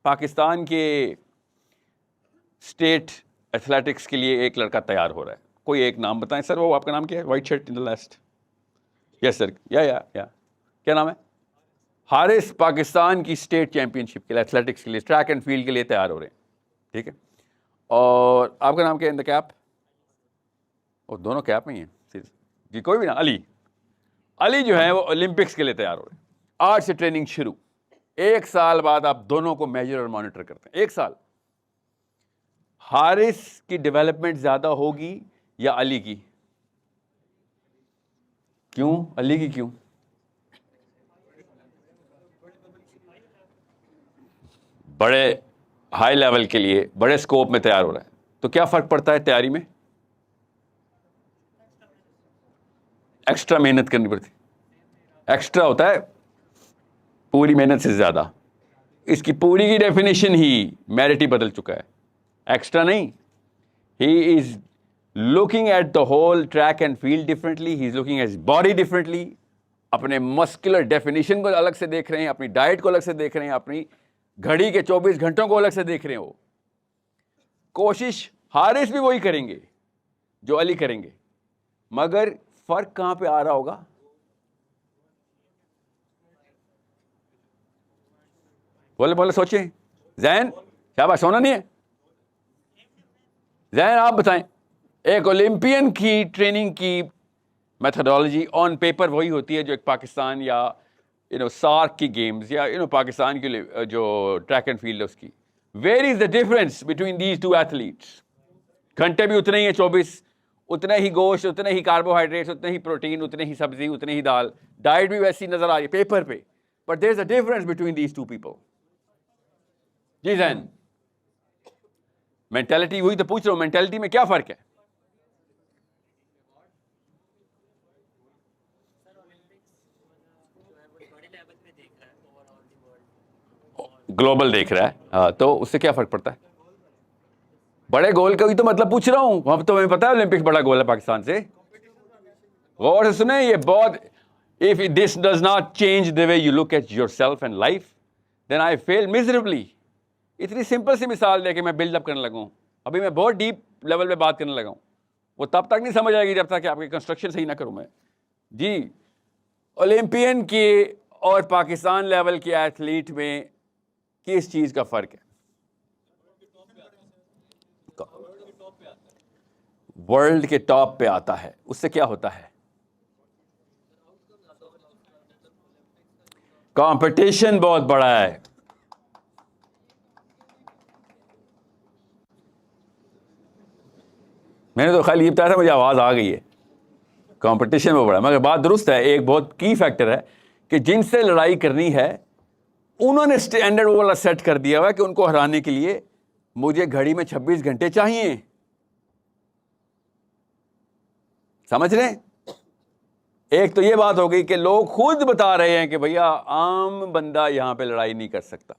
پاکستان کے state athletics کے لیے ایک لڑکا تیار ہو رہا ہے. کوئی ایک نام بتائیں سر. وہ آپ کا نام کیا ہے؟ White shirt in the last. Yes sir. یا کیا نام ہے؟ حارث. پاکستان کی اسٹیٹ چیمپئن شپ کے لیے ایتھلیٹکس کے لیے ٹریک اینڈ فیلڈ کے لیے تیار ہو رہے ہیں. ٹھیک ہے. اور آپ کا نام کیا ہے ان دا کیپ؟ وہ دونوں کیپ میں ہی ہیں جی. کوئی بھی نا. علی جو ہیں وہ اولمپکس کے لیے تیار ہو رہے ہیں. آج سے ٹریننگ شروع. 1 سال بعد آپ دونوں کو میجر اور مانیٹر کرتے ہیں. 1 سال. حارث کی ڈیولپمنٹ زیادہ ہوگی یا علی کی؟ کیوں علی کی کیوں؟ بڑے ہائی لیول کے لیے بڑے سکوپ میں تیار ہو رہا ہے. تو کیا فرق پڑتا ہے تیاری میں؟ ایکسٹرا محنت کرنی پڑتی. ایکسٹرا ہوتا ہے پوری محنت سے زیادہ. اس کی پوری کی ڈیفینیشن ہی میرٹ ہی بدل چکا ہے. ایکسٹرا نہیں. He is looking at the whole track and field differently. He is looking at body differently. اپنے مسکولر ڈیفینیشن کو الگ سے دیکھ رہے ہیں, اپنی ڈائٹ کو الگ سے دیکھ رہے ہیں, اپنی گھڑی کے 24 گھنٹوں کو الگ سے دیکھ رہے ہیں. وہ کوشش حارث بھی وہی کریں گے جو علی کریں گے, مگر فرق کہاں پہ آ رہا ہوگا؟ بولے سوچیں. زین شاباش. سونا نہیں ہے زین. آپ بتائیں. ایک اولمپئن کی ٹریننگ کی میتھڈالوجی آن پیپر وہی ہوتی ہے جو ایک پاکستان یا سارک کی گیمز یا پاکستان کی جو ٹریک اینڈ فیلڈ ہے اس کی. Where is the difference between these to athletes? گھنٹے بھی اتنے ہی ہیں 24, اتنے ہی گوشت, اتنے ہی کاربوہائیڈریٹس, اتنے ہی پروٹین, اتنے ہی سبزی, اتنے ہی دال. ڈائٹ بھی ویسی نظر آ رہی ہے پیپر پہ, but there is a difference between these two people. Gen Z. Mentality وہی تو پوچھ رہا ہوں. مینٹلٹی میں کیا فرق ہے؟ گلوبل دیکھ رہا ہے. ہاں, تو اس سے کیا فرق پڑتا ہے؟ بڑے گول کا بھی تو مطلب پوچھ رہا ہوں. اب تو ہمیں پتا ہے اولمپکس بڑا گول ہے پاکستان سے. غور سے سنیں. یہ بہت if this does not change the way you look at yourself and life, then I fail miserably. اتنی سمپل سی مثال دے کے میں بلڈ اپ کرنے لگا ہوں. ابھی میں بہت ڈیپ لیول پہ بات کرنے لگا ہوں. وہ تب تک نہیں سمجھ آئے گی جب تک کہ آپ کی کنسٹرکشن صحیح نہ کروں میں. جی. اولمپئن کی اور پاکستان لیول کے ایتھلیٹ میں کس چیز کا فرق ہے؟ ورلڈ کے ٹاپ پہ آتا ہے. اس سے کیا ہوتا ہے؟ کمپٹیشن بہت بڑا ہے. میں نے تو خالی یہ بتایا تھا, مجھے آواز آ گئی ہے. کمپٹیشن بہت بڑا ہے, مگر بات درست ہے. ایک بہت کی فیکٹر ہے کہ جن سے لڑائی کرنی ہے انہوں نے اسٹینڈرڈ وہ والا سیٹ کر دیا ہوا کہ ان کو ہرانے کے لیے مجھے گھڑی میں 26 گھنٹے چاہیے. سمجھ رہے ہیں؟ ایک تو یہ بات ہو گئی کہ لوگ خود بتا رہے ہیں کہ بھیا عام بندہ یہاں پہ لڑائی نہیں کر سکتا.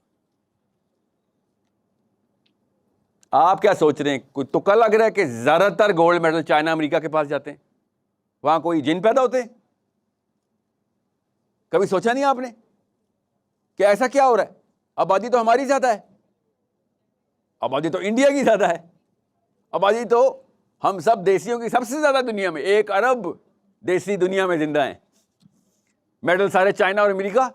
آپ کیا سوچ رہے ہیں؟ کوئی تکا لگ رہا ہے کہ زیادہ تر گولڈ میڈل چائنا امریکہ کے پاس جاتے ہیں؟ وہاں کوئی جن پیدا ہوتے ہیں؟ کبھی سوچا نہیں آپ نے کہ ایسا کیا ہو رہا ہے؟ آبادی تو ہماری زیادہ ہے, آبادی تو انڈیا کی زیادہ ہے, آبادی تو ہم سب دیسیوں کی سب سے زیادہ دنیا میں. 1 ارب دیسی دنیا میں زندہ ہیں. میڈل سارے چائنا اور امریکہ.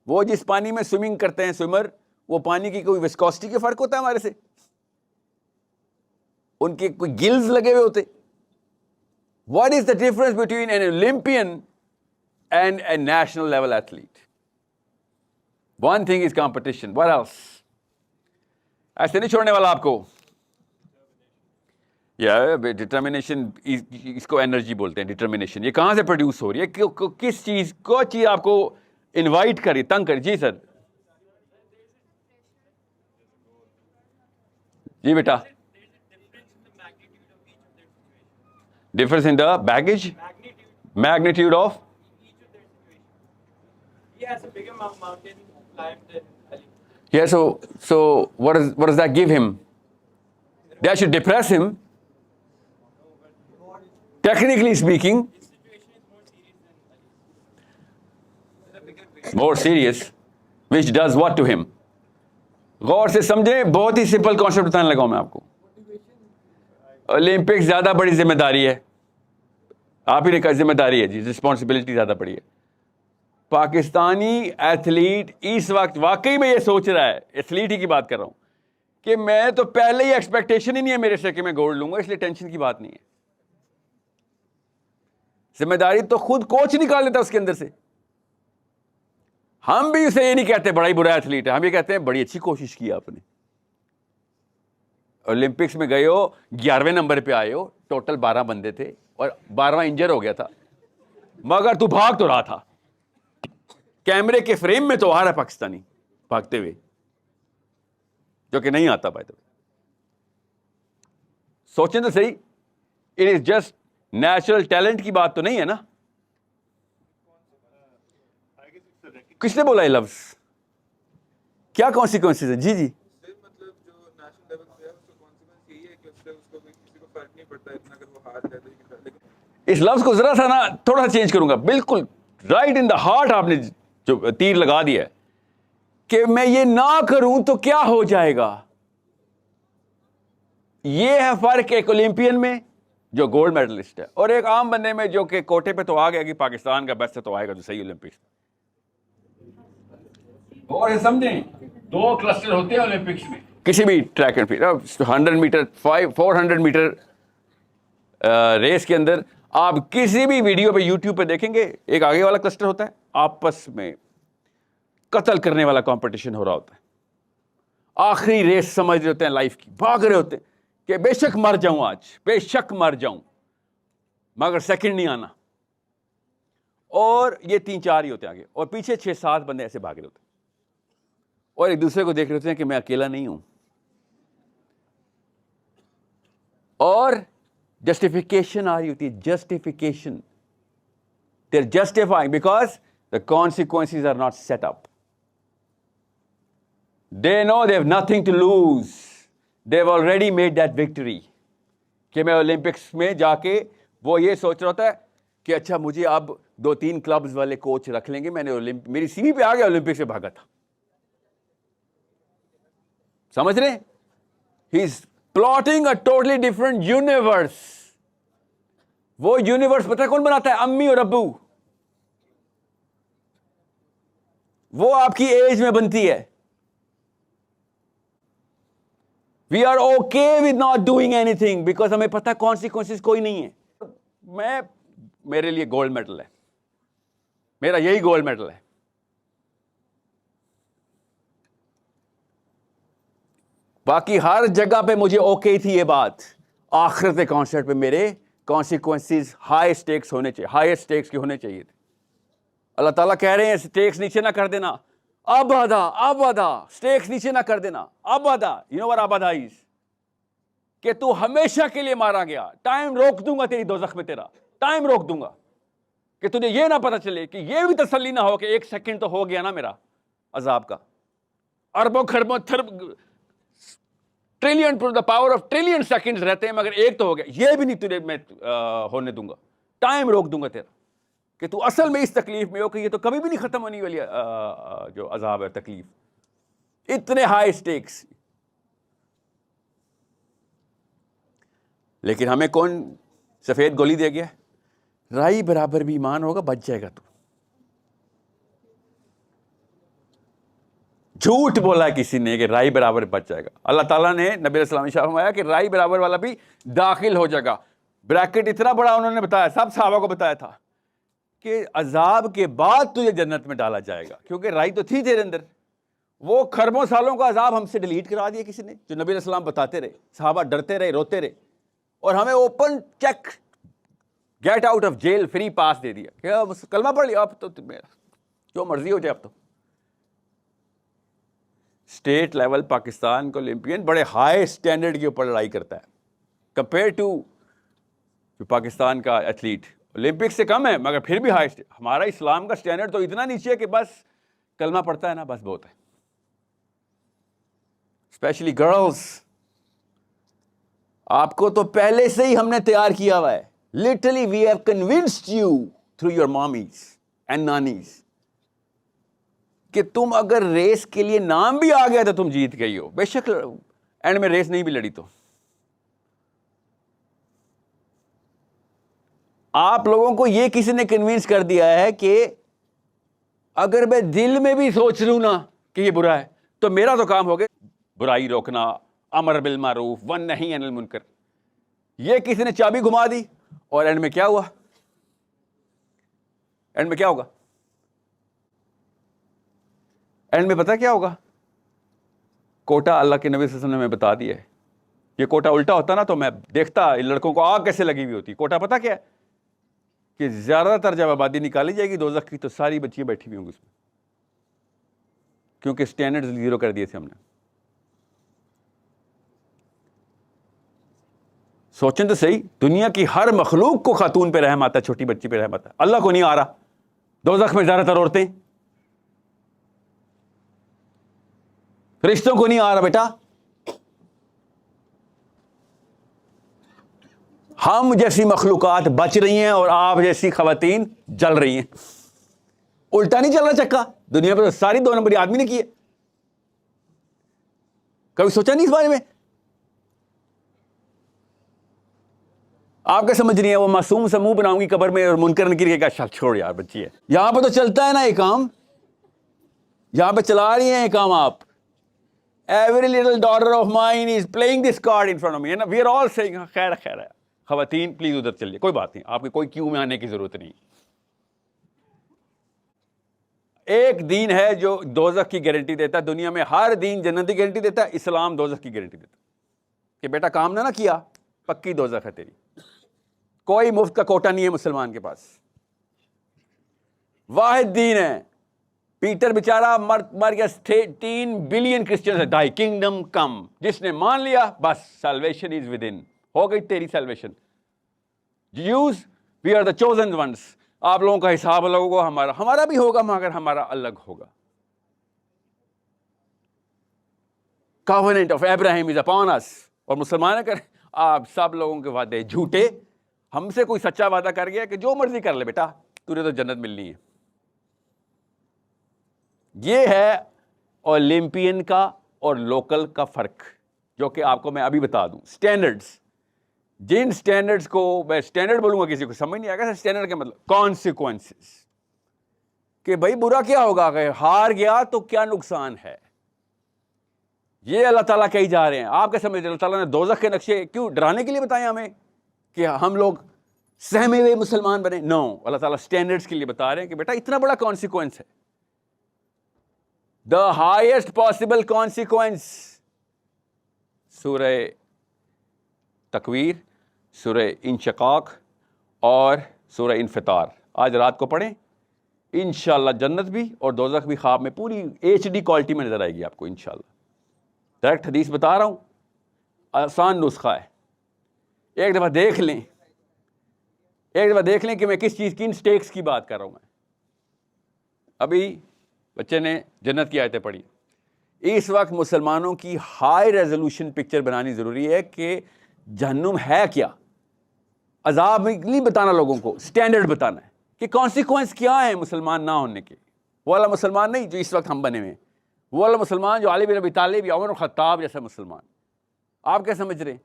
وہ جس پانی میں سوئمنگ کرتے ہیں سوئمر, وہ پانی کی کوئی وسکوسٹی کے فرق ہوتا ہے ہمارے سے؟ ان کے کوئی گلز لگے ہوئے ہوتے؟ What is the difference between an Olympian and a national level athlete? One thing is competition. What else? ایسے نہیں چھوڑنے والا آپ کو. ڈٹرمنیشن, اس کو انرجی بولتے ہیں. ڈٹرمنیشن یہ کہاں سے پروڈیوس ہو رہی ہے؟ کس چیز کو چیز آپ کو انوائٹ کری, تنگ کری؟ جی سر. جی بیٹا. Difference in the baggage, magnitude of. Yeah, so what does that give him? That should depress him. Technically speaking, more serious. which does what to him. غور سے سمجھیں, بہت ہی سمپل کانسیپٹ بتانے لگا ہوں میں آپ کو. اولمپکس زیادہ بڑی ذمہ داری ہے, آپ ہی نے کہا ذمہ داری ہے جی, رسپانسبلٹی زیادہ بڑی ہے. پاکستانی ایتھلیٹ اس وقت واقعی میں یہ سوچ رہا ہے, ایتھلیٹ ہی کی بات کر رہا ہوں, کہ میں تو پہلے ہی ایکسپیکٹیشن ہی نہیں ہے میرے سے کہ میں گولڈ لوں گا, اس لیے ٹینشن کی بات نہیں ہے. ذمہ داری تو خود کوچ نکال لیتا اس کے اندر سے. ہم بھی اسے یہ نہیں کہتے بڑا ہی برا ایتھلیٹ ہے, ہم یہ کہتے ہیں بڑی اچھی کوشش کی آپ نے, اولمپکس میں گئے ہو 11ویں نمبر پہ آئے ہو, ٹوٹل 12 بندے تھے اور 12واں انجر ہو گیا تھا, مگر تو بھاگ تو رہا تھا. کیمرے کے فریم میں تو آ رہا ہے پاکستانی بھاگتے ہوئے, جو کہ نہیں آتا. بھائی سوچیں تو صحیح, it is just natural talent کی بات تو نہیں ہے نا. کس نے بولا یہ لفظ, کیا کانسیکوینسز ہے؟ جی جی, مطلب جو نیشنل لیول پہ ہے اس کا کانسیکوینس یہی ہے کہ اس سے کو کسی کو فرق نہیں پڑتا اتنا اگر وہ ہار جائے تو. لیکن اس لفظ کو ذرا سا نا تھوڑا سا چینج کروں گا. بالکل رائٹ ان دا ہارٹ آپ نے جو تیر لگا دیا ہے, کہ میں یہ نہ کروں تو کیا ہو جائے گا. یہ ہے فرق ایک اولمپئن میں جو گولڈ میڈلسٹ ہے اور ایک عام بندے میں جو کہ کوٹے پہ تو آ گیا کہ پاکستان کا بیسٹ ہے تو آئے گا تو صحیح اولمپکس. اور یہ سمجھیں 2 کلسٹر ہوتے ہیں اولمپکس میں, کسی بھی track and field, 100 metre 400 metre race کے اندر آپ کسی بھی ویڈیو پہ یوٹیوب پہ دیکھیں گے, ایک آگے والا کلسٹر ہوتا ہے, آپس میں قتل کرنے والا کمپٹیشن ہو رہا ہوتا ہے, آخری ریس سمجھ رہے ہوتے ہیں لائف کی, بھاگ رہے ہوتے ہیں کہ بے شک مر جاؤں, آج بے شک مر جاؤں, مگر سیکنڈ نہیں آنا. اور یہ 3-4 ہی ہوتے ہیں آگے, اور پیچھے 6-7 بندے ایسے بھاگ رہے ہوتے ہیں اور ایک دوسرے کو دیکھ رہے ہوتے ہیں کہ میں اکیلا نہیں ہوں. اور جسٹیفیکیشن آ رہی ہوتی ہے, justification, they are justifying because the consequences are not set up. They know they have nothing to lose. They've already made that victory. کہ میں اولمپکس میں جا کے وہ یہ سوچ رہا ہوتا ہے کہ اچھا مجھے اب 2-3 کلبز والے کوچ رکھ لیں گے, میں نے میری سی وی پہ آ گیا اولمپکس میں بھاگا تھا. سمجھ رہے ہیں, he is plotting a totally different universe. وہ یونیورس پتہ ہے کون بناتا ہے؟ امی اور ابو. وہ آپ کی ایج میں بنتی ہے. We are okay with not doing anything because ہمیں پتہ کانسیکوینسز کوئی نہیں ہے. میرے لیے گولڈ میڈل ہے, میرا یہی گولڈ میڈل ہے. باقی ہر جگہ پہ مجھے اوکے تھی یہ بات, آخرت کانسرٹ پہ میرے کانسیکوینسز ہائی سٹیکس ہونے چاہیے, ہائی سٹیکس کے ہونے چاہیے تھے. اللہ تعالیٰ کہہ رہے ہیں سٹیکس نیچے نہ کر دینا, ابدا سٹیکس نیچے نہ کر دینا, ابدا. یو نو واٹ ابدا از, کہ تو ہمیشہ کے لیے مارا گیا. ٹائم روک دوں گا تیری دوزخ میں, تیرا ٹائم روک دوں گا کہ تجھے یہ نہ پتا چلے, کہ یہ بھی تسلی نہ ہو کہ 1 سیکنڈ تو ہو گیا نا میرا عذاب کا. اربوں خربوں trillion to the power of trillion seconds رہتے ہیں, مگر ایک تو ہو گیا, یہ بھی نہیں تجھے میں ہونے دوں گا. ٹائم روک دوں گا تیرا کہ تو اصل میں اس تکلیف میں ہو کہ یہ تو کبھی بھی نہیں ختم ہونے والی جو عذاب ہے, تکلیف. اتنے ہائی سٹیکس. لیکن ہمیں کون سفید گولی دے گیا, رائی برابر بھی ایمان ہوگا بچ جائے گا تو. جھوٹ بولا ہے کسی نے کہ رائی برابر بچ جائے گا. اللہ تعالیٰ نے نبی علیہ السلام نے فرمایا کہ رائی برابر والا بھی داخل ہو جائے گا. بریکٹ اتنا بڑا انہوں نے بتایا, سب صحابہ کو بتایا تھا کہ عذاب کے بعد تجھے جنت میں ڈالا جائے گا, کیونکہ رائی تو تھی تیرے اندر. وہ خربوں سالوں کا عذاب ہم سے ڈیلیٹ کرا دیا کسی نے, جو نبی علیہ السلام بتاتے رہے, صحابہ ڈرتے رہے, روتے رہے, اور ہمیں open cheque get out of jail free pass دے دیا کہ کلمہ پڑھ لیا, اب تو جو مرضی ہو جائے. اب تو اسٹیٹ لیول پاکستان کا اولمپئن بڑے ہائی اسٹینڈرڈ کے اوپر لڑائی کرتا ہے کمپیئر ٹو پاکستان کا ایتھلیٹ. اولمپک سے کم ہے مگر پھر بھی ہائی. ہمارا اسلام کا اسٹینڈرڈ تو اتنا نیچے ہے کہ بس کلمہ پڑھتا ہے نا, بس بہت ہے. اسپیشلی گرلز, آپ کو تو پہلے سے ہی ہم نے تیار کیا ہوا ہے. Literally we have convinced you through your mummies and nanis کہ تم اگر ریس کے لیے نام بھی آ گیا تو تم جیت گئی ہو. بے شک اینڈ میں ریس نہیں بھی لڑی تو. آپ لوگوں کو یہ کسی نے کنوینس کر دیا ہے کہ اگر میں دل میں بھی سوچ لوں نا کہ یہ برا ہے تو میرا تو کام ہو گیا برائی روکنا, امر بالمعروف والنہی عن المنکر. یہ کسی نے چابی گھما دی اور اینڈ میں کیا ہوا؟ اینڈ میں کیا ہوگا؟ اینڈ میں پتہ کیا ہوگا؟ کوٹا اللہ کے نبی صلی اللہ علیہ وسلم نے ہمیں بتا دیا ہے. یہ کوٹا الٹا ہوتا نا تو میں دیکھتا لڑکوں کو آگ کیسے لگی ہوئی ہوتی. کوٹا پتہ کیا ہے؟ کہ زیادہ تر جب آبادی نکالی جائے گی دوزخ کی تو ساری بچیاں بیٹھی ہوئی ہوں گی اس میں, کیونکہ سٹینڈرڈ زیرو کر دیے تھے ہم نے. سوچیں تو صحیح, دنیا کی ہر مخلوق کو خاتون پہ رحم آتا ہے, چھوٹی بچی پہ رحم آتا ہے, اللہ کو نہیں آ رہا. دوزخ میں زیادہ تر عورتیں, فرشتوں کو نہیں آ رہا بیٹا. ہم جیسی مخلوقات بچ رہی ہیں اور آپ جیسی خواتین جل رہی ہیں. الٹا نہیں چل رہا چکا, دنیا پہ تو ساری 2 نمبری آدمی نے کی ہے. کبھی سوچا نہیں اس بارے میں؟ آپ کیا سمجھ رہی ہیں وہ معصوم سے منہ بناؤں گی قبر میں اور منکر نکیر کے کہا چھوڑ یار بچی ہے. یہاں پہ تو چلتا ہے نا یہ کام, یہاں پہ چلا رہی ہیں یہ کام آپ. Every little daughter of mine is playing this card in front of me. And we are all saying خیر ہے. خواتین پلیز ادھر چلیے, کوئی بات نہیں, آپ کی کوئی کیوں میں آنے کی ضرورت نہیں. ایک دین ہے جو دوزخ کی گارنٹی دیتا ہے. دنیا میں ہر دین جنت کی گارنٹی دیتا ہے, اسلام دوزخ کی گارنٹی دیتا ہے کہ بیٹا کام نہ کیا پکی دوزخ ہے تیری. کوئی مفت کا کوٹا نہیں ہے مسلمان کے پاس. واحد دین ہے. پیٹر بیچارہ مر گیا, 3 بلین کرسچنز ہے, دائی کنگڈم کم. جس نے مان لیا بس سیلویشن از ود ان, ہو گئی تیری salvation. Jews we are the chosen ones. آپ لوگوں کا حساب الگ ہوگا, ہمارا بھی ہوگا مگر ہمارا الگ ہوگا. covenant of Abraham is upon us. اور مسلمان کریں آپ سب لوگوں کے وعدے جھوٹے. ہم سے کوئی سچا وعدہ کر گیا کہ جو مرضی کر لے بیٹا تجھے تو جنت ملنی ہے. یہ ہے اولمپئن کا اور لوکل کا فرق, جو کہ آپ کو میں ابھی بتا دوں. سٹینڈرڈز, جن سٹینڈرڈز کو میں سٹینڈرڈ بولوں گا کسی کو سمجھ نہیں آئے گا. سٹینڈرڈ کا مطلب کانسیکوینسز, کہ بھائی برا کیا ہوگا, اگر ہار گیا تو کیا نقصان ہے. یہ اللہ تعالیٰ کہی جا رہے ہیں. آپ کیا سمجھ رہے ہیں اللہ تعالیٰ نے دوزخ کے نقشے کیوں ڈرانے کے لیے بتائے ہمیں کہ ہم لوگ سہمے ہوئے مسلمان بنے؟ نو, اللہ تعالیٰ سٹینڈرڈز کے لیے بتا رہے ہیں کہ بیٹا اتنا بڑا کانسیکوینس ہے. The highest possible consequence. سورہ تکویر, سورہ انشقاق اور سورہ انفطار آج رات کو پڑھیں. انشاءاللہ جنت بھی اور دوزخ بھی خواب میں پوری HD کوالٹی میں نظر آئے گی آپ کو انشاءاللہ. ڈائریکٹ حدیث بتا رہا ہوں, آسان نسخہ ہے. ایک دفعہ دیکھ لیں, ایک دفعہ دیکھ لیں کہ میں کس چیز کی سٹیکس کی بات کر رہا ہوں. میں ابھی بچے نے جنت کی آیتیں پڑھی. اس وقت مسلمانوں کی ہائی ریزولوشن پکچر بنانی ضروری ہے کہ جہنم ہے کیا. عذاب نہیں بتانا لوگوں کو, سٹینڈرڈ بتانا ہے کہ کانسیکوینس کیا ہے مسلمان نہ ہونے کے. وہ والا مسلمان نہیں جو اس وقت ہم بنے ہوئے ہیں, وہ والا مسلمان جو علی بن ابی طالب یا عمر الخطاب جیسا مسلمان. آپ کیا سمجھ رہے ہیں؟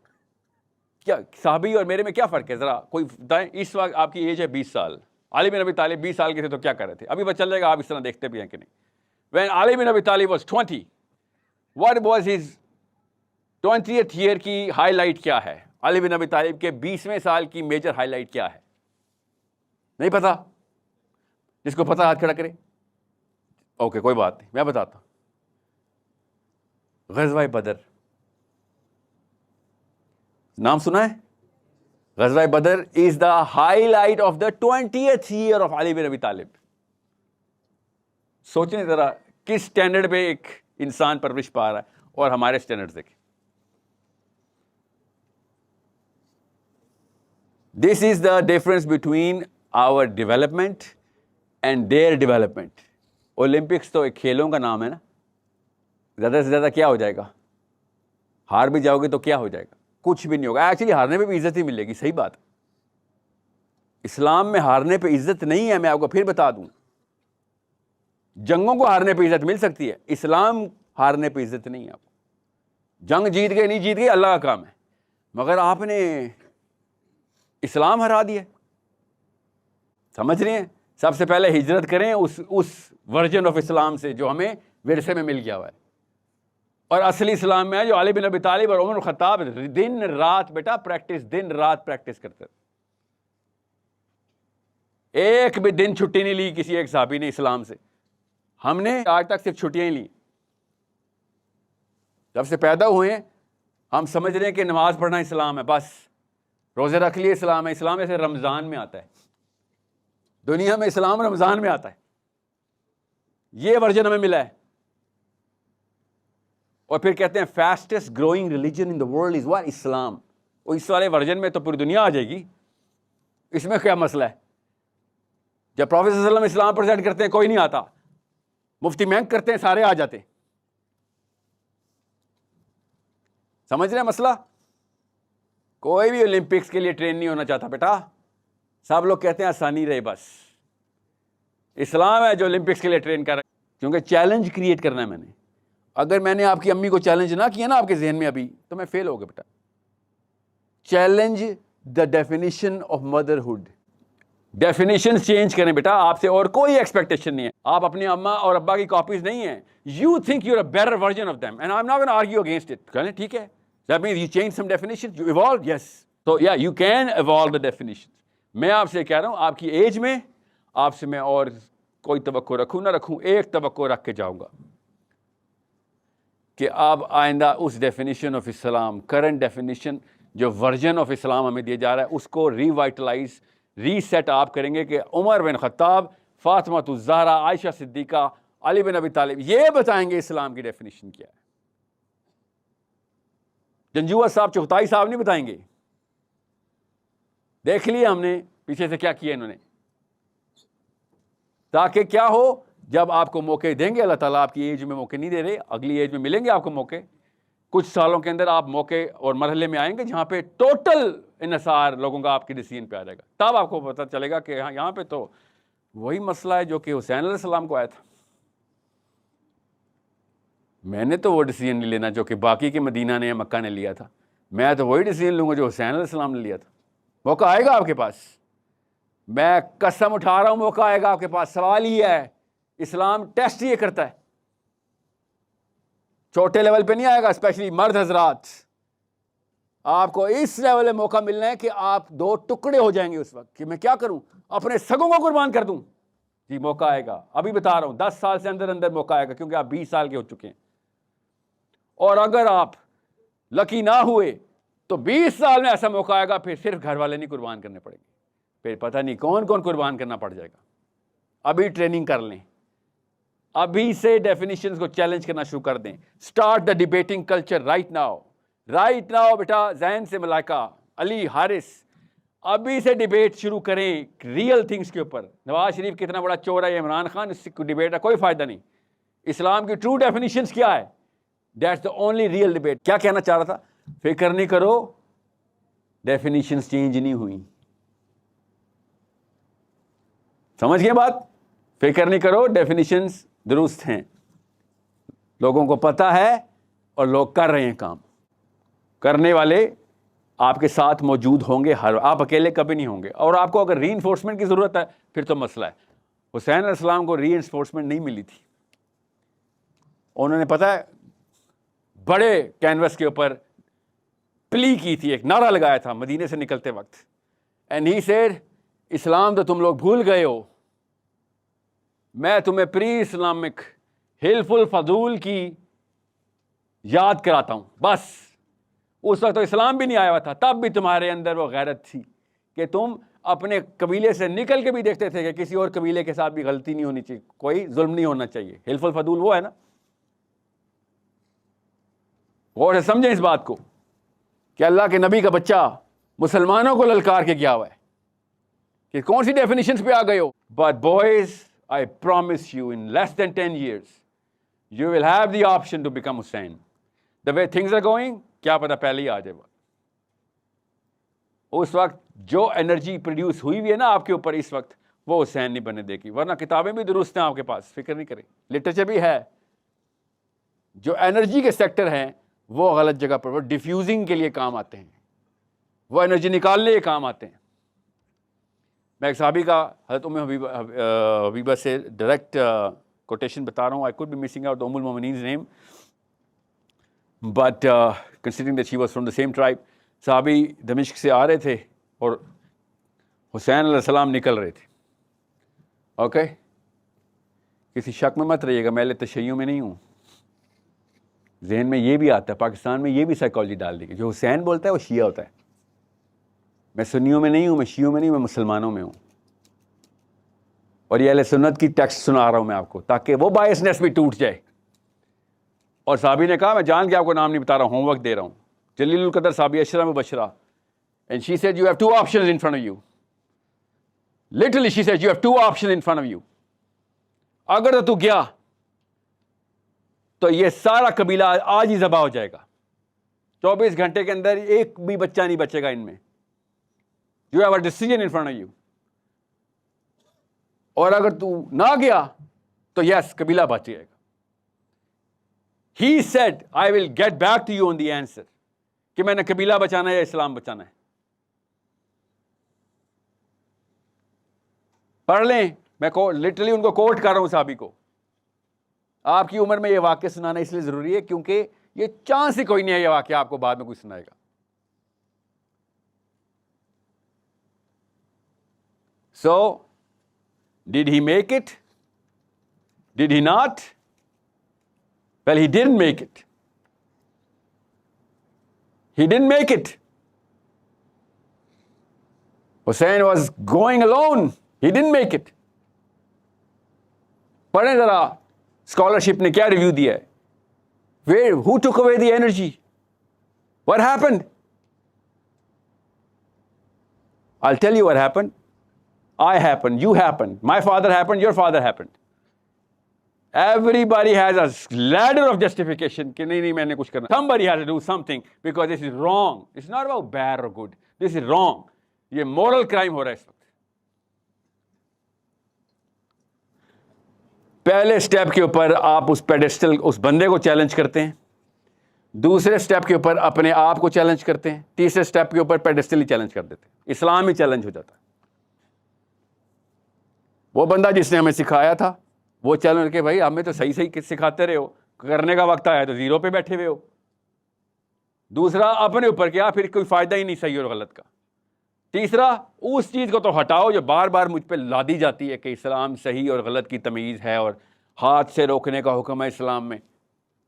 کیا صحابی اور میرے میں کیا فرق ہے ذرا کوئی بتائیں. اس وقت آپ کی ایج ہے 20 سال, علی بن ابی طالب 20 سال کے تھے تو کیا کر رہے تھے؟ ابھی پتہ چل جائے گا آپ اس طرح دیکھتے بھی ہیں کہ نہیں. When Ali bin Abi Talib was 20, what was his 20th year کی ہائی لائٹ کیا ہے؟ علی بن ابی طالب کے 20ویں سال کی میجر ہائی لائٹ کیا ہے؟ نہیں پتا؟ جس کو پتا ہاتھ کھڑا کرے. اوکے کوئی بات نہیں, میں بتاتا ہوں. غزوہ بدر نام سنا ہے؟ غزوہ بدر is the highlight of the 20th year of علی بن ابی طالب. سوچیں ذرا کس سٹینڈرڈ پہ ایک انسان پرورش پا رہا ہے اور ہمارے سٹینڈرڈ دیکھیں. This is the difference between our development and their development. Olympics تو ایک کھیلوں کا نام ہے نا. زیادہ سے زیادہ کیا ہو جائے گا؟ ہار بھی جاؤ گے تو کیا ہو جائے گا؟ کچھ بھی نہیں ہوگا. ایکچولی ہارنے پہ بھی عزت ہی ملے گی. صحیح بات. اسلام میں ہارنے پہ عزت نہیں ہے, میں آپ کو پھر بتا دوں. جنگوں کو ہارنے پہ عزت مل سکتی ہے، اسلام ہارنے پہ عزت نہیں ہے آپ کو۔ جنگ جیت گئے نہیں جیت گئے اللہ کا کام ہے، مگر آپ نے اسلام ہرا دیا۔ سمجھ رہے ہیں؟ سب سے پہلے ہجرت کریں اس ورژن آف اسلام سے جو ہمیں ورثے میں مل گیا ہوا ہے، اور اصلی اسلام میں ہے جو علی بن ابی طالب اور عمر الخطاب دن رات بیٹا پریکٹس، دن رات پریکٹس کرتے تھے۔ ایک بھی دن چھٹی نہیں لی کسی ایک صحابی نے اسلام سے، ہم نے آج تک صرف چھٹیاں ہی لی۔ جب سے پیدا ہوئے ہیں ہم سمجھ رہے ہیں کہ نماز پڑھنا اسلام ہے، بس روزے رکھ لیے اسلام ہے۔ اسلام ایسے رمضان میں آتا ہے، دنیا میں اسلام رمضان میں آتا ہے، یہ ورژن ہمیں ملا ہے۔ اور پھر کہتے ہیں fastest growing religion in the world is what? Islam. اور اس والے ورژن میں تو پوری دنیا آ جائے گی، اس میں کیا مسئلہ ہے؟ جب پروفیٹ صلی اللہ علیہ وسلم اسلام پریزنٹ کرتے ہیں کوئی نہیں آتا، مفتی مہنگ کرتے ہیں سارے آ جاتے ہیں۔ سمجھ رہے ہیں مسئلہ؟ کوئی بھی اولمپکس کے لیے ٹرین نہیں ہونا چاہتا بیٹا، سب لوگ کہتے ہیں آسانی رہے، بس اسلام ہے جو اولمپکس کے لیے ٹرین کر رہا ہے، کیونکہ چیلنج کریٹ کرنا ہے میں نے۔ اگر میں نے آپ کی امی کو چیلنج نہ کیا نا آپ کے ذہن میں ابھی، تو میں فیل ہو گیا بیٹا۔ Challenge the definition of motherhood, definition change کریں بیٹا، آپ سے اور کوئی ایکسپیکٹیشن نہیں ہے۔ آپ اپنی اماں اور ابا کی کاپیز نہیں ہیں۔ You think you are a better version of them and I am not gonna argue against it. کہنے ٹھیک ہے، that means you change some definition, you evolve, yes, تو یا you can evolve the definition. میں آپ سے کہہ رہا ہوں آپ کی ایج میں آپ سے میں اور کوئی توقع رکھوں نہ رکھوں، ایک توقع رکھ کے جاؤں گا کہ آپ آئندہ اس definition of Islam, current definition جو ورژن آف اسلام ہمیں دیا جا رہا ہے، اس کو ریوائٹلائز، ری سیٹ آپ کریں گے کہ عمر بن خطاب، فاطمہ الزہرا، عائشہ صدیقہ، علی بن ابی طالب یہ بتائیں گے اسلام کی ڈیفینیشن کیا ہے۔ جنجوعہ صاحب، چغتائی صاحب نہیں بتائیں گے۔ دیکھ لیا ہم نے پیچھے سے کیا کیا انہوں نے، تاکہ کیا ہو، جب آپ کو موقع دیں گے اللہ تعالیٰ، آپ کی ایج میں موقع نہیں دے رہے، اگلی ایج میں ملیں گے آپ کو موقع، کچھ سالوں کے اندر آپ موقع اور مرحلے میں آئیں گے جہاں پہ ٹوٹل انحصار لوگوں کا آپ کی ڈیسیژن پہ آ جائے گا، تب آپ کو پتہ چلے گا کہ ہاں یہاں پہ تو وہی مسئلہ ہے جو کہ حسین علیہ السلام کو آیا تھا۔ میں نے تو وہ ڈیسیژن نہیں لینا جو کہ باقی کے مدینہ نے یا مکہ نے لیا تھا، میں تو وہی ڈیسیژن لوں گا جو حسین علیہ السلام نے لیا تھا۔ موقع آئے گا آپ کے پاس، میں قسم اٹھا رہا ہوں، موقع آئے گا آپ کے پاس۔ سوال یہ ہے، اسلام ٹیسٹ یہ کرتا ہے، چھوٹے لیول پہ نہیں آئے گا، اسپیشلی مرد حضرات، آپ کو اس لیول میں موقع ملنا ہے کہ آپ دو ٹکڑے ہو جائیں گے اس وقت کہ میں کیا کروں، اپنے سگوں کو قربان کر دوں۔ جی موقع آئے گا، ابھی بتا رہا ہوں، 10 سال سے اندر اندر موقع آئے گا، کیونکہ آپ 20 سال کے ہو چکے ہیں۔ اور اگر آپ لکی نہ ہوئے تو 20 سال میں ایسا موقع آئے گا، پھر صرف گھر والے نہیں قربان کرنے پڑیں گے، پھر پتہ نہیں کون کون قربان کرنا پڑ جائے گا۔ ابھی ٹریننگ کر لیں، ابھی سے ڈیفینیشنز کو چیلنج کرنا شروع کر دیں۔ Start the debating culture right now, right now بیٹا، ذہن سے ملائکہ، علی، حارث، ابھی سے ڈیبیٹ شروع کریں ریئل تھنگس کے اوپر۔ نواز شریف کتنا بڑا چور ہے، عمران خان، اس سے ڈیبیٹ کا کوئی فائدہ نہیں۔ اسلام کی ٹرو ڈیفینیشنز کیا ہے، that's the only real debate. کیا کہنا چاہ رہا تھا؟ فکر نہیں کرو، ڈیفینیشنز چینج نہیں ہوئی۔ سمجھ گئے بات؟ فکر نہیں کرو، ڈیفینیشنز درست ہیں، لوگوں کو پتہ ہے اور لوگ کر رہے ہیں کام۔ کرنے والے آپ کے ساتھ موجود ہوں گے، آپ اکیلے کبھی نہیں ہوں گے۔ اور آپ کو اگر ری انفورسمنٹ کی ضرورت ہے پھر تو مسئلہ ہے۔ حسین علیہ السلام کو ری انفورسمنٹ نہیں ملی تھی، انہوں نے پتہ ہے بڑے کینوس کے اوپر پلی کی تھی، ایک نعرہ لگایا تھا مدینے سے نکلتے وقت، اینڈ ہی سیڈ اسلام تو تم لوگ بھول گئے ہو، میں تمہیں پری اسلامک حلف الفضول کی یاد کراتا ہوں۔ بس اس وقت تو اسلام بھی نہیں آیا ہوا تھا، تب بھی تمہارے اندر وہ غیرت تھی کہ تم اپنے قبیلے سے نکل کے بھی دیکھتے تھے کہ کسی اور قبیلے کے ساتھ بھی غلطی نہیں ہونی چاہیے، کوئی ظلم نہیں ہونا چاہیے۔ حلف الفضول وہ ہے نا، غور سے سمجھیں اس بات کو کہ اللہ کے نبی کا بچہ مسلمانوں کو للکار کے گیا ہوا ہے کہ کون سی ڈیفینیشنز پہ آ گئے ہو۔ But boys, I promise you in less than 10 years you will have the option to become Hussein. The way things are going, کیا پتہ پہلے ہی آ جائے وقت۔ اس وقت جو انرجی پروڈیوس ہوئی ہوئی ہے نا آپ کے اوپر اس وقت، وہ حسین نہیں بننے دے گی. ورنہ کتابیں بھی درست ہیں آپ کے پاس, فکر نہیں کریں, لٹریچر بھی ہے. جو انرجی کے سیکٹر ہیں وہ غلط جگہ پر, وہ ڈیفیوزنگ کے لیے کام آتے ہیں, وہ انرجی نکالنے کے کام آتے ہیں. میں ایک صحابی کا حضرت ام حبیبہ سے ڈائریکٹ کوٹیشن بتا رہا ہوں. I could be missing out ام المومنین's name, but considering that she was from the same tribe. صحابی دمشق سے آ رہے تھے اور حسین علیہ السلام نکل رہے تھے. اوکے, کسی شک میں مت رہیے گا, میں تشیع میں نہیں ہوں. ذہن میں یہ بھی آتا ہے, پاکستان میں یہ بھی سائیکالوجی ڈال دی گئی, جو حسین بولتا ہے وہ شیعہ ہوتا ہے. میں سنیوں میں نہیں ہوں, میں شیعوں میں نہیں ہوں, میں مسلمانوں میں ہوں. اور یہ اہل سنت کی ٹیکسٹ سنا رہا ہوں میں آپ کو, تاکہ وہ بائسنس بھی ٹوٹ جائے. اور صحابی نے کہا, میں جان کے آپ کو نام نہیں بتا رہا ہوں, ہوم ورک دے رہا ہوں, جلیل القدر صحابی اشرا مبشرہ. And she said you have 2 options in front of you. Literally she said you have 2 options in front of you. اگر تو گیا تو یہ سارا قبیلہ آج ہی ذبح ہو جائے گا. 24 گھنٹے کے اندر ایک بھی بچہ نہیں بچے گا ان میں. You have a decision in front of you. اور اگر تو نہ گیا تو یس, قبیلہ بچ جائے گا. He said, I will get back to you on the answer. کہ میں نے قبیلہ بچانا ہے یا اسلام بچانا ہے. پڑھ لیں, میں لٹرلی ان کو کوٹ کر رہا ہوں صحابی کو. آپ کی عمر میں یہ واقعہ سنانا اس لیے ضروری ہے کیونکہ یہ چانس ہی کوئی نہیں ہے یہ واقعہ آپ کو بعد میں کوئی سنائے گا. So, did he make it? Did he not? Well, he didn't make it. He didn't make it. Hussein was going alone. He didn't make it. پڑھیں ذرا اسکالرشپ نے کیا ریویو دیا ہے. Who took away the energy? What happened? I'll tell you what happened. I happened, you happened, my father happened, your father happened. Everybody has a ladder of justification کہ نہیں میں نے کچھ کرنا. Somebody has to do something because this is wrong. It's not about bad or good. This is wrong. یہ moral crime ہو رہا ہے اس وقت. پہلے سٹیپ کے اوپر آپ اس پیڈسٹل اس بندے کو چیلنج کرتے ہیں, دوسرے سٹیپ کے اوپر اپنے آپ کو چیلنج کرتے ہیں, تیسرے سٹیپ کے اوپر پیڈسٹل ہی چیلنج کر دیتے ہیں. اسلام ہی چیلنج ہو جاتا ہے. وہ بندہ جس نے ہمیں سکھایا تھا وہ چیلنج کہ بھائی ہمیں تو صحیح سکھاتے رہے ہو, کرنے کا وقت آیا تو زیرو پہ بیٹھے ہوئے ہو. دوسرا اپنے اوپر کیا, پھر کوئی فائدہ ہی نہیں صحیح اور غلط کا. تیسرا اس چیز کو تو ہٹاؤ جو بار بار مجھ پہ لادی جاتی ہے کہ اسلام صحیح اور غلط کی تمیز ہے اور ہاتھ سے روکنے کا حکم ہے اسلام میں.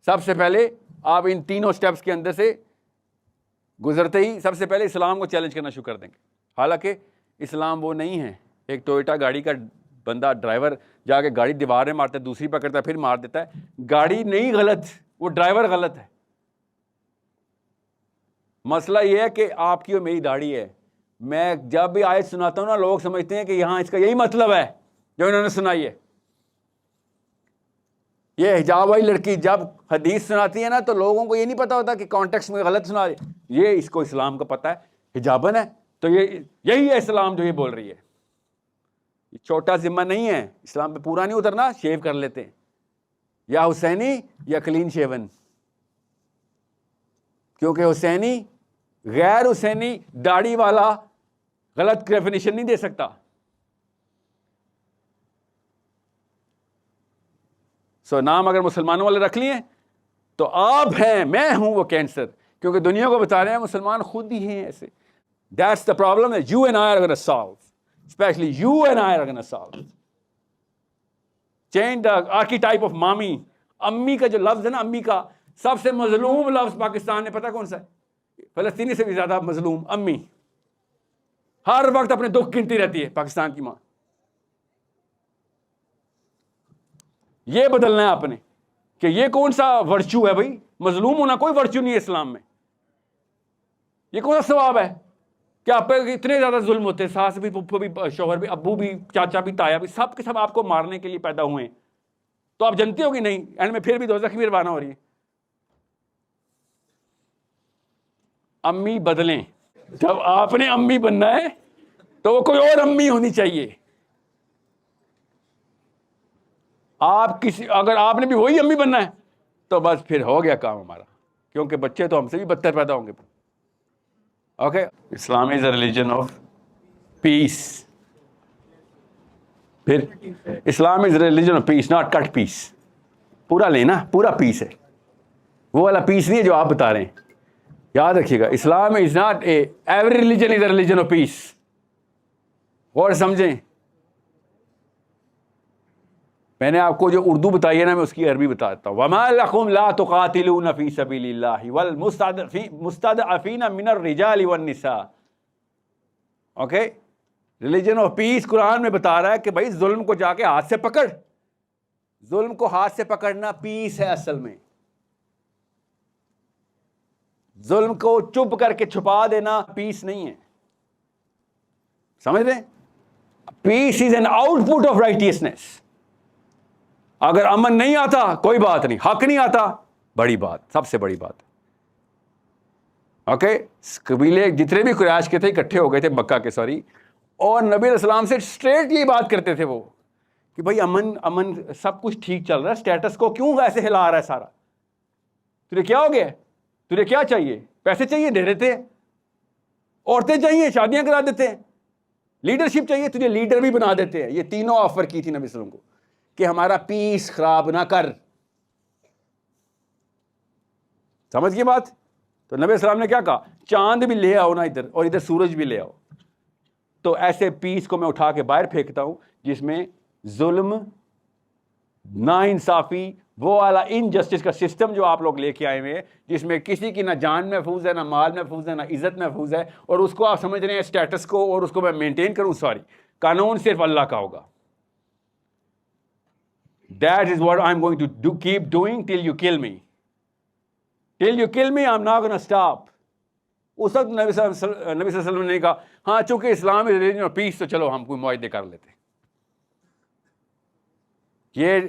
سب سے پہلے آپ ان تینوں سٹیپس کے اندر سے گزرتے ہی سب سے پہلے اسلام کو چیلنج کرنا شروع کر دیں گے. حالانکہ اسلام وہ نہیں ہے. ایک ٹویوٹا گاڑی کا بندہ ڈرائیور جا کے گاڑی دیوار میں مارتا ہے, دوسری پکڑتا ہے, پھر مار دیتا ہے. گاڑی نہیں غلط, وہ ڈرائیور غلط ہے. مسئلہ یہ ہے کہ آپ کی اور میری داڑھی ہے. میں جب بھی آیت سناتا ہوں نا, لوگ سمجھتے ہیں کہ یہاں اس کا یہی مطلب ہے جو انہوں نے سنائی ہے. یہ حجاب والی لڑکی جب حدیث سناتی ہے نا تو لوگوں کو یہ نہیں پتا ہوتا کہ کانٹیکسٹ میں غلط سنا رہی. یہ اس کو اسلام کا پتہ ہے, حجابن ہے تو یہی ہے اسلام جو یہ بول رہی ہے. یہ چھوٹا ذمہ نہیں ہے, اسلام پہ پورا نہیں اترنا, شیو کر لیتے ہیں, یا حسینی یا کلین شیون. کیونکہ حسینی غیر حسینی داڑھی والا غلط ڈیفینیشن نہیں دے سکتا. سو نام اگر مسلمانوں والے رکھ لیے تو آپ ہیں, میں ہوں وہ کینسر, کیونکہ دنیا کو بتا رہے ہیں مسلمان خود ہی ہیں ایسے. That's the problem that you and I are going to solve. Especially you and I are going to solve. Change the archetype of mommy. امی کا جو لفظ ہے نا, امی کا سب سے مظلوم لفظ پاکستان میں پتہ کون سا ہے؟ فلسطینی سے بھی زیادہ مظلوم امی. ہر وقت اپنے دکھ گنتی رہتی ہے پاکستان کی ماں. یہ بدلنا ہے آپ نے کہ یہ کون سا ورچو ہے بھائی. مظلوم ہونا کوئی ورچو نہیں ہے اسلام میں. یہ کون سا ثواب ہے کہ آپ پہ اتنے زیادہ ظلم ہوتے ہیں, ساس بھی, پھپھو بھی, شوہر بھی, ابو بھی, چاچا بھی, تایا بھی, سب کے سب آپ کو مارنے کے لیے پیدا ہوئے ہیں. تو آپ جانتے ہو کہ نہیں, اینڈ میں پھر بھی دوزخ بھی روانہ ہو رہی ہے. امی بدلیں. جب آپ نے امی بننا ہے تو وہ کوئی اور امی ہونی چاہیے. اگر آپ نے بھی وہی امی بننا ہے تو بس پھر ہو گیا کام ہمارا, کیونکہ بچے تو ہم سے بھی بدتر پیدا ہوں گے. Okay, Islam is a religion of peace. پھر Islam is religion of peace, not cut piece. پورا لینا, پورا پیس ہے, وہ والا پیس نہیں ہے جو آپ بتا رہے ہیں. یاد رکھیے گا, Islam is not every religion is a religion of peace. اور سمجھیں, میں نے آپ کو جو اردو بتائی ہے نا, میں اس کی عربی بتاتا ہوں. وَمَا لَكُمْ لَا تُقَاتِلُونَ فِي سَبِيلِ اللَّهِ وَالْمُسْتَضْعَفِينَ مِنَ الرِّجَالِ وَالنِّسَاءِ. اوکے, ریلیجن آف پیس قرآن میں بتا رہا ہے کہ بھائی ظلم کو جا کے ہاتھ سے پکڑ. ظلم کو ہاتھ سے پکڑنا پیس ہے اصل میں. ظلم کو چپ کر کے چھپا دینا پیس نہیں ہے. سمجھ رہے ہیں؟ Peace is an output of righteousness. اگر امن نہیں آتا کوئی بات نہیں, حق نہیں آتا بڑی بات, سب سے بڑی بات. اوکے, قبیلے جتنے بھی قریش کے تھے اکٹھے ہو گئے تھے, مکہ کے سوری, اور نبی علیہ السلام سے اسٹریٹ یہ بات کرتے تھے وہ کہ بھائی امن سب کچھ ٹھیک چل رہا ہے, اسٹیٹس کو کیوں ایسے ہلا رہا ہے سارا؟ تجھے کیا ہو گیا؟ تجھے کیا چاہیے؟ پیسے چاہیے دے دیتے ہیں, عورتیں چاہیے شادیاں کرا دیتے ہیں, لیڈرشپ چاہیے تجھے لیڈر بھی بنا دیتے ہیں. یہ تینوں آفر کی تھی نبی صلی اللہ علیہ وسلم کو کہ ہمارا پیس خراب نہ کر. سمجھ گئے بات؟ تو نبی علیہ السلام نے کیا کہا, چاند بھی لے آؤ نا ادھر, اور ادھر سورج بھی لے آؤ. تو ایسے پیس کو میں اٹھا کے باہر پھینکتا ہوں جس میں ظلم, نا انصافی, وہ والا انجسٹس کا سسٹم جو آپ لوگ لے کے آئے ہوئے ہیں, جس میں کسی کی نہ جان محفوظ ہے, نہ مال محفوظ ہے, نہ عزت محفوظ ہے, اور اس کو آپ سمجھ رہے ہیں اسٹیٹس کو, اور اس کو میں مینٹین کروں. سوری, قانون صرف اللہ کا ہوگا. That is what I'm going to keep doing till you kill me. Till you kill me, I'm not going to stop. اس وقت نبی صلی اللہ علیہ وسلم نے کہا ہاں چونکہ اسلام is religion of peace تو چلو ہم کوئی معاہدے کر لیتے. یہ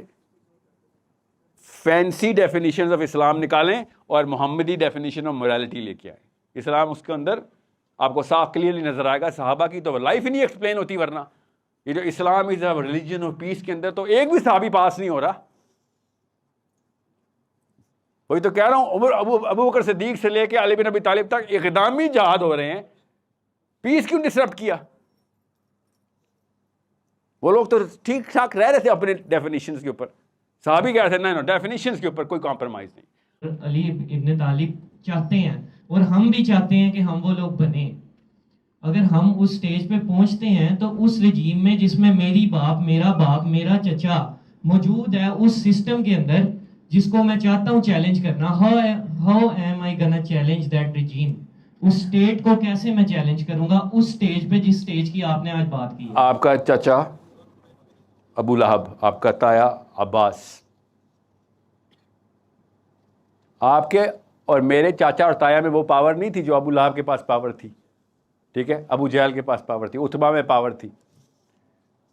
فینسی ڈیفینیشنز آف اسلام نکالیں اور محمدی ڈیفینیشن آف morality لے کے آئیں. اسلام اس کے اندر آپ کو صاف کلیئرلی نظر آئے گا. صحابہ کی تو لائف ہی نہیں ایکسپلین ہوتی, ورنہ یہ جو اسلام از اے ریلیجن آف پیس کے اندر تو ایک بھی صحابی پاس نہیں ہو رہا. وہی تو کہہ رہا ہوں, ابو بکر صدیق سے لے کے علی بن ابی طالب تک اقدامی جہاد ہو رہے ہیں. پیس کیوں ڈسرپٹ کیا؟ وہ لوگ تو ٹھیک ٹھاک رہ رہے تھے اپنے ڈیفینیشنز کے اوپر. صحابی کہہ رہے تھے نہیں, ڈیفینیشنز کے اوپر کوئی کمپرومائز نہیں. علی ابن طالب چاہتے ہیں اور ہم بھی چاہتے ہیں کہ ہم وہ لوگ بنیں. اگر ہم اس سٹیج پہ پہنچتے ہیں تو اس رجیم میں جس میں میرا باپ میرا چچا موجود ہے, اس سسٹم کے اندر جس کو میں چاہتا ہوں چیلنج کرنا, how am I gonna challenge that regime. اس سٹیٹ کو کیسے میں چیلنج کروں گا اس سٹیج پہ جس سٹیج کی آپ نے آج بات کی. آپ کا چچا ابو لہب, آپ کا تایا عباس, آپ کے اور میرے چاچا اور تایا میں وہ پاور نہیں تھی جو ابو لہب کے پاس پاور تھی. ٹھیک ہے, ابو جہل کے پاس پاور تھی, عتبہ میں پاور تھی.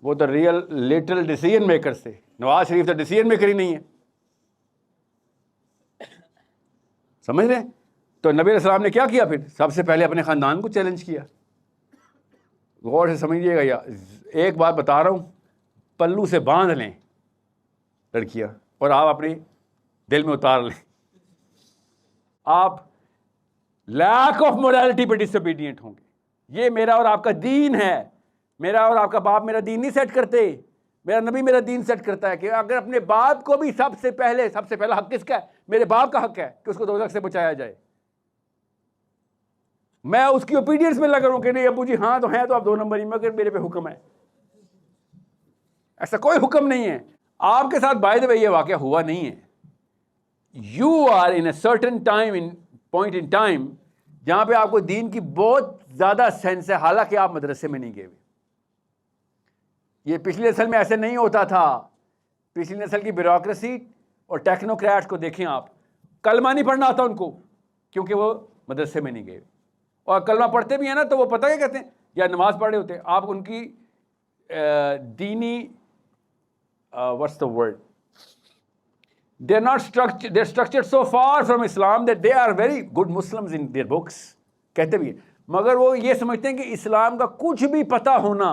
وہ تو ریئل لٹل ڈیسیژن میکر تھے. نواز شریف تو ڈیسیژن میکر ہی نہیں ہے. سمجھ رہے ہیں؟ تو نبی علیہ السلام نے کیا کیا پھر؟ سب سے پہلے اپنے خاندان کو چیلنج کیا. غور سے سمجھیے گا, یا ایک بات بتا رہا ہوں, پلو سے باندھ لیں لڑکیاں اور آپ اپنے دل میں اتار لیں. آپ لیک آف morality پہ ڈس اوبیڈینٹ ہوں گے. یہ میرا اور آپ کا دین ہے. میرا اور آپ کا باپ میرا دین نہیں سیٹ کرتے, میرا نبی میرا دین سیٹ کرتا ہے کہ اگر اپنے باپ کو بھی سب سے پہلا حق کس کا ہے؟ میرے باپ کا حق ہے کہ اس کو دوزخ سے بچایا جائے. میں اس کی اوبیڈینس میں لگا ہوں کہ نہیں ابو جی ہاں تو ہیں تو آپ 2 نمبر ہی, مگر میرے پہ حکم ہے. ایسا کوئی حکم نہیں ہے. آپ کے ساتھ بائی دا وے یہ واقعہ ہوا نہیں ہے. You are in a certain time, in point in time جہاں پہ آپ کو دین کی بہت زیادہ سینس ہے, حالانکہ آپ مدرسے میں نہیں گئے ہوئے. یہ پچھلی نسل میں ایسے نہیں ہوتا تھا. پچھلی نسل کی بیوروکریسی اور ٹیکنوکریٹس کو دیکھیں آپ, کلمہ نہیں پڑھنا آتا ان کو کیونکہ وہ مدرسے میں نہیں گئے. اور کلمہ پڑھتے بھی ہیں نا تو وہ پتہ کیا کہتے ہیں, یا نماز پڑھے ہوتے ہیں. آپ ان کی دینی what's the word, they're structured so far from Islam that they are very good Muslims in their books. کہتے بھی ہیں, مگر وہ یہ سمجھتے ہیں کہ اسلام کا کچھ بھی پتہ ہونا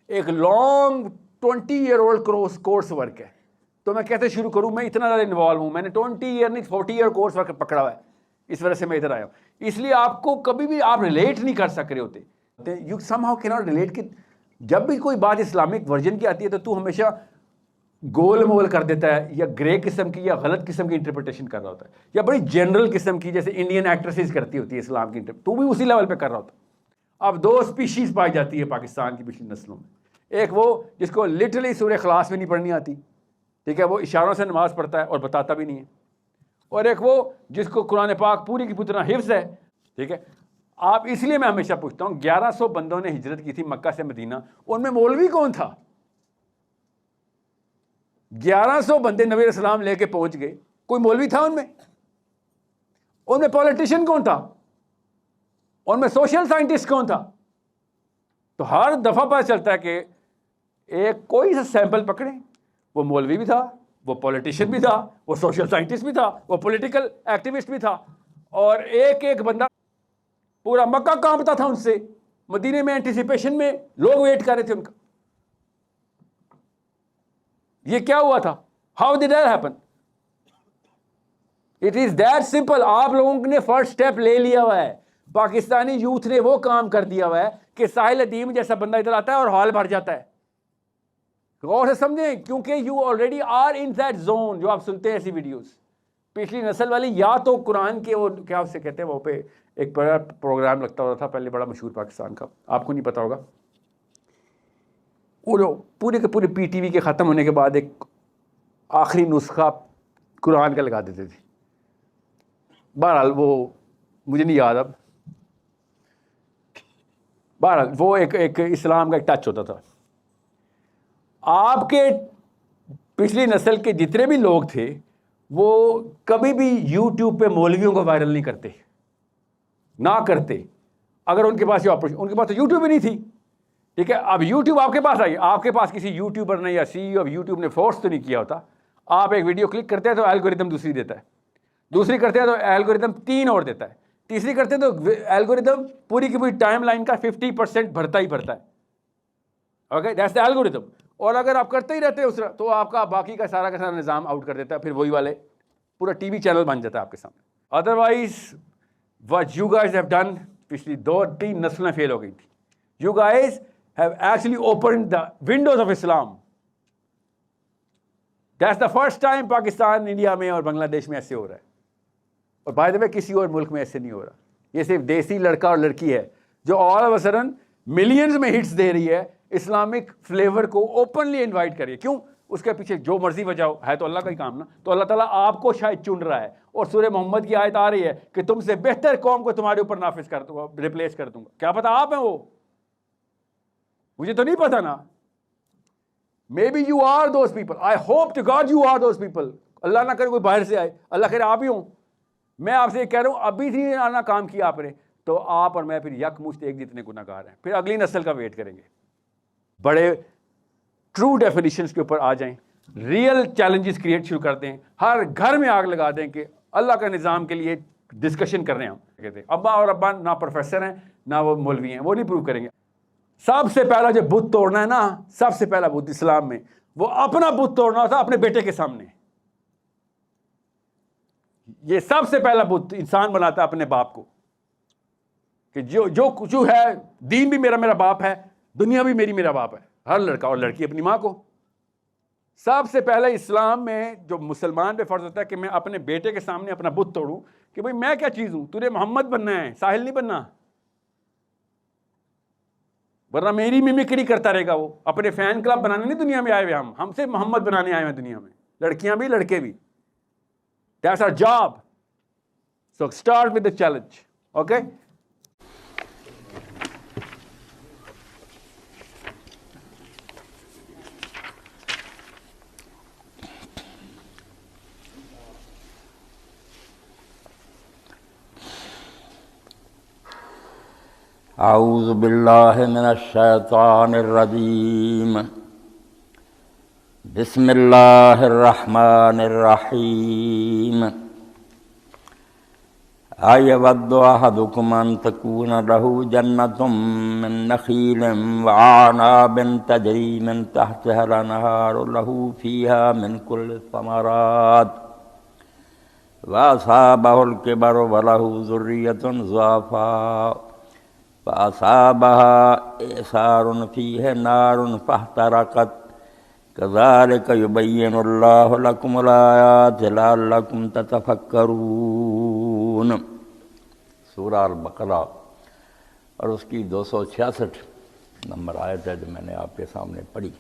ایک لانگ 20-year-old کورس ورک ہے. تو میں کیسے شروع کروں؟ میں اتنا زیادہ انوالو ہوں، میں نے 20 ایئر نہیں 40 ایئر کورس پکڑا ہوا ہے، اس وجہ سے میں ادھر آیا ہوں. اس لیے آپ کو کبھی بھی آپ ریلیٹ نہیں کر سک رہے ہوتے، یو سم ہاؤ کی ناٹ ریلیٹ. کہ جب بھی کوئی بات اسلامک ورژن کی آتی ہے تو ہمیشہ گول مول کر دیتا ہے، یا گرے قسم کی یا غلط قسم کی انٹرپریٹیشن کر رہا ہوتا ہے، یا بڑی جنرل قسم کی جیسے انڈین ایکٹریسز کرتی ہوتی ہے اسلام کی تو بھی اسی لیول پہ کر رہا ہوتا ہے. اب 2 اسپیشیز پائی جاتی ہے پاکستان کی پچھلی نسلوں میں. ایک وہ جس کو لٹرلی سورہ اخلاص میں نہیں پڑھنی آتی، ٹھیک ہے، وہ اشاروں سے نماز پڑھتا ہے اور بتاتا بھی نہیں ہے. اور ایک وہ جس کو قرآن پاک پوری کی پوری طرح حفظ ہے، ٹھیک ہے. آپ اس لیے میں ہمیشہ پوچھتا ہوں 1100 بندوں نے ہجرت کی تھی مکہ سے مدینہ، ان میں مولوی کون تھا؟ 1100 بندے نبی علیہ السلام لے کے پہنچ گئے، کوئی مولوی تھا ان میں پولیٹیشین کون تھا؟ ان میں سوشل سائنٹسٹ کون تھا؟ تو ہر دفعہ پتہ چلتا ہے کہ ایک کوئی سا سیمپل پکڑیں، وہ مولوی بھی تھا، وہ پولیٹیشین بھی تھا، وہ سوشل سائنٹسٹ بھی تھا، وہ پولیٹیکل ایکٹیوسٹ بھی تھا، اور ایک بندہ پورا مکہ کانپتا تھا ان سے. مدینے میں اینٹیسپیشن میں لوگ ویٹ کر رہے تھے ان کا. یہ کیا ہوا تھا؟ How did that happen? It is that simple. آپ لوگوں نے فرسٹ اسٹیپ لے لیا ہوا ہے. پاکستانی یوتھ نے وہ کام کر دیا ہوا ہے کہ ساحل ادیم جیسا بندہ ادھر آتا ہے اور ہال بھر جاتا ہے. غور سے سمجھیں، کیونکہ you already are in that zone. جو آپ سنتے ہیں ایسی ویڈیوز پچھلی نسل والی، یا تو قرآن کے وہ کیا اسے کہتے ہیں، وہ پہ ایک بڑا پروگرام لگتا ہوتا تھا پہلے، بڑا مشہور پاکستان کا، آپ کو نہیں پتا ہوگا. وہ پورے کے پورے پی ٹی وی کے ختم ہونے کے بعد ایک آخری نسخہ قرآن کا لگا دیتے تھے. بہرحال وہ مجھے نہیں یاد اب. بہرحال وہ ایک اسلام کا ایک ٹچ ہوتا تھا. آپ کے پچھلی نسل کے جتنے بھی لوگ تھے وہ کبھی بھی یوٹیوب پہ مولویوں کو وائرل نہیں کرتے، نہ کرتے. اگر ان کے پاس یہ آپریشن، ان کے پاس تو یوٹیوب ہی نہیں تھی، ٹھیک ہے. اب یوٹیوب آپ کے پاس آئی، آپ کے پاس کسی یوٹیوبر نے یا سی ای او یوٹیوب نے فورس تو نہیں کیا ہوتا. آپ ایک ویڈیو کلک کرتے ہیں تو الگورتھم دوسری دیتا ہے، دوسری کرتے ہیں تو الگورتھم 3 اور دیتا ہے، تیسری کرتے ہیں تو الگورتھم پوری کی پوری ٹائم لائن کا 50% بھرتا ہی بھرتا ہے. Okay, that's the algorithm. اور اگر آپ کرتے ہی رہتے ہیں تو آپ کا باقی کا سارا نظام آؤٹ کر دیتا ہے. پھر وہی والے پورا ٹی وی چینل بن جاتا ہے آپ کے سامنے. Otherwise what you guys have done, پچھلی 2-3 نسلیں فیل ہو گئی تھی. You guys have actually opened the windows of Islam. That's the first time Pakistan, India میں اور بنگلہ دیش میں ایسے ہو رہا ہے. اور بائی دا وے کسی اور ملک میں ایسے نہیں ہو رہا. یہ صرف دیسی لڑکا اور لڑکی ہے جو all of a sudden millions میں ہٹس دے رہی ہے، اسلامک فلیور کو اوپنلی انوائٹ کریے. کیوں؟ اس کے پیچھے جو مرضی وجہ ہو، ہے تو اللہ کا ہی کام نا. تو اللہ تعالیٰ آپ کو شاید چن رہا ہے، اور سورہ محمد کی آیت آ رہی ہے کہ تم سے بہتر قوم کو تمہارے اوپر نافذ کر دوں گا، ریپلیس کر دوں گا. کیا پتا آپ ہیں وہ، مجھے تو نہیں پتا نا. Maybe you are those people. I hope to God you are those people. اللہ نہ کرے کوئی باہر سے آئے، اللہ کرے آپ ہی ہوں. میں آپ سے یہ کہہ رہا ہوں، ابھی سے آنا کام کیا آپ نے تو آپ اور میں پھر یک مشت ایک جتنے گناہ گار ہیں. پھر اگلی نسل کا ویٹ کریں گے. بڑے ٹرو ڈیفینیشنز کے اوپر آ جائیں، ریئل چیلنجز کریٹ شروع کر دیں، ہر گھر میں آگ لگا دیں کہ اللہ کا نظام کے لیے ڈسکشن کر رہے ہیں. ہم کہتے ہیں ابا اور ابا نہ پروفیسر ہیں نہ وہ مولوی ہیں، وہ نہیں پروو کریں گے. سب سے پہلا جو بت توڑنا ہے نا، سب سے پہلا بت اسلام میں، وہ اپنا بت توڑنا تھا اپنے بیٹے کے سامنے. یہ سب سے پہلا بت انسان بناتا ہے اپنے باپ کو، کہ جو کچھ ہے، دین بھی میرا باپ ہے، دنیا بھی میرا باپ ہے. ہر لڑکا اور لڑکی اپنی ماں کو. سب سے پہلے اسلام میں جو مسلمان پہ فرض ہوتا ہے کہ میں اپنے بیٹے کے سامنے اپنا بت توڑوں کہ بھئی میں کیا چیز ہوں، تجھے محمد بننا ہے، ساحل نہیں بننا. ورنہ میری میمکری کرتا رہے گا وہ. اپنے فین کلب بنانے نہیں دنیا میں آئے ہوئے، ہم سے محمد بنانے آئے ہوئے دنیا میں، لڑکیاں بھی لڑکے بھی. That's our job. So start with the challenge. Okay? اعوذ باللہ من الشیطان الرجیم. بسم اللہ الرحمن الرحیم. أيود أحدكم أن تكون له جنة من نخيل وأعناب تجري من تحتها الأنهار له فيها من كل الثمرات وأصابه الكبر وله ذرية ضعفاء فأصابها إعصار فيه نار فاحترقت كذلك يبين الله لكم الآيات لعلكم تتفكرون۔ سورہ البقرہ اور اس کی 266 نمبر آیت ہے جو میں نے آپ کے سامنے پڑھی۔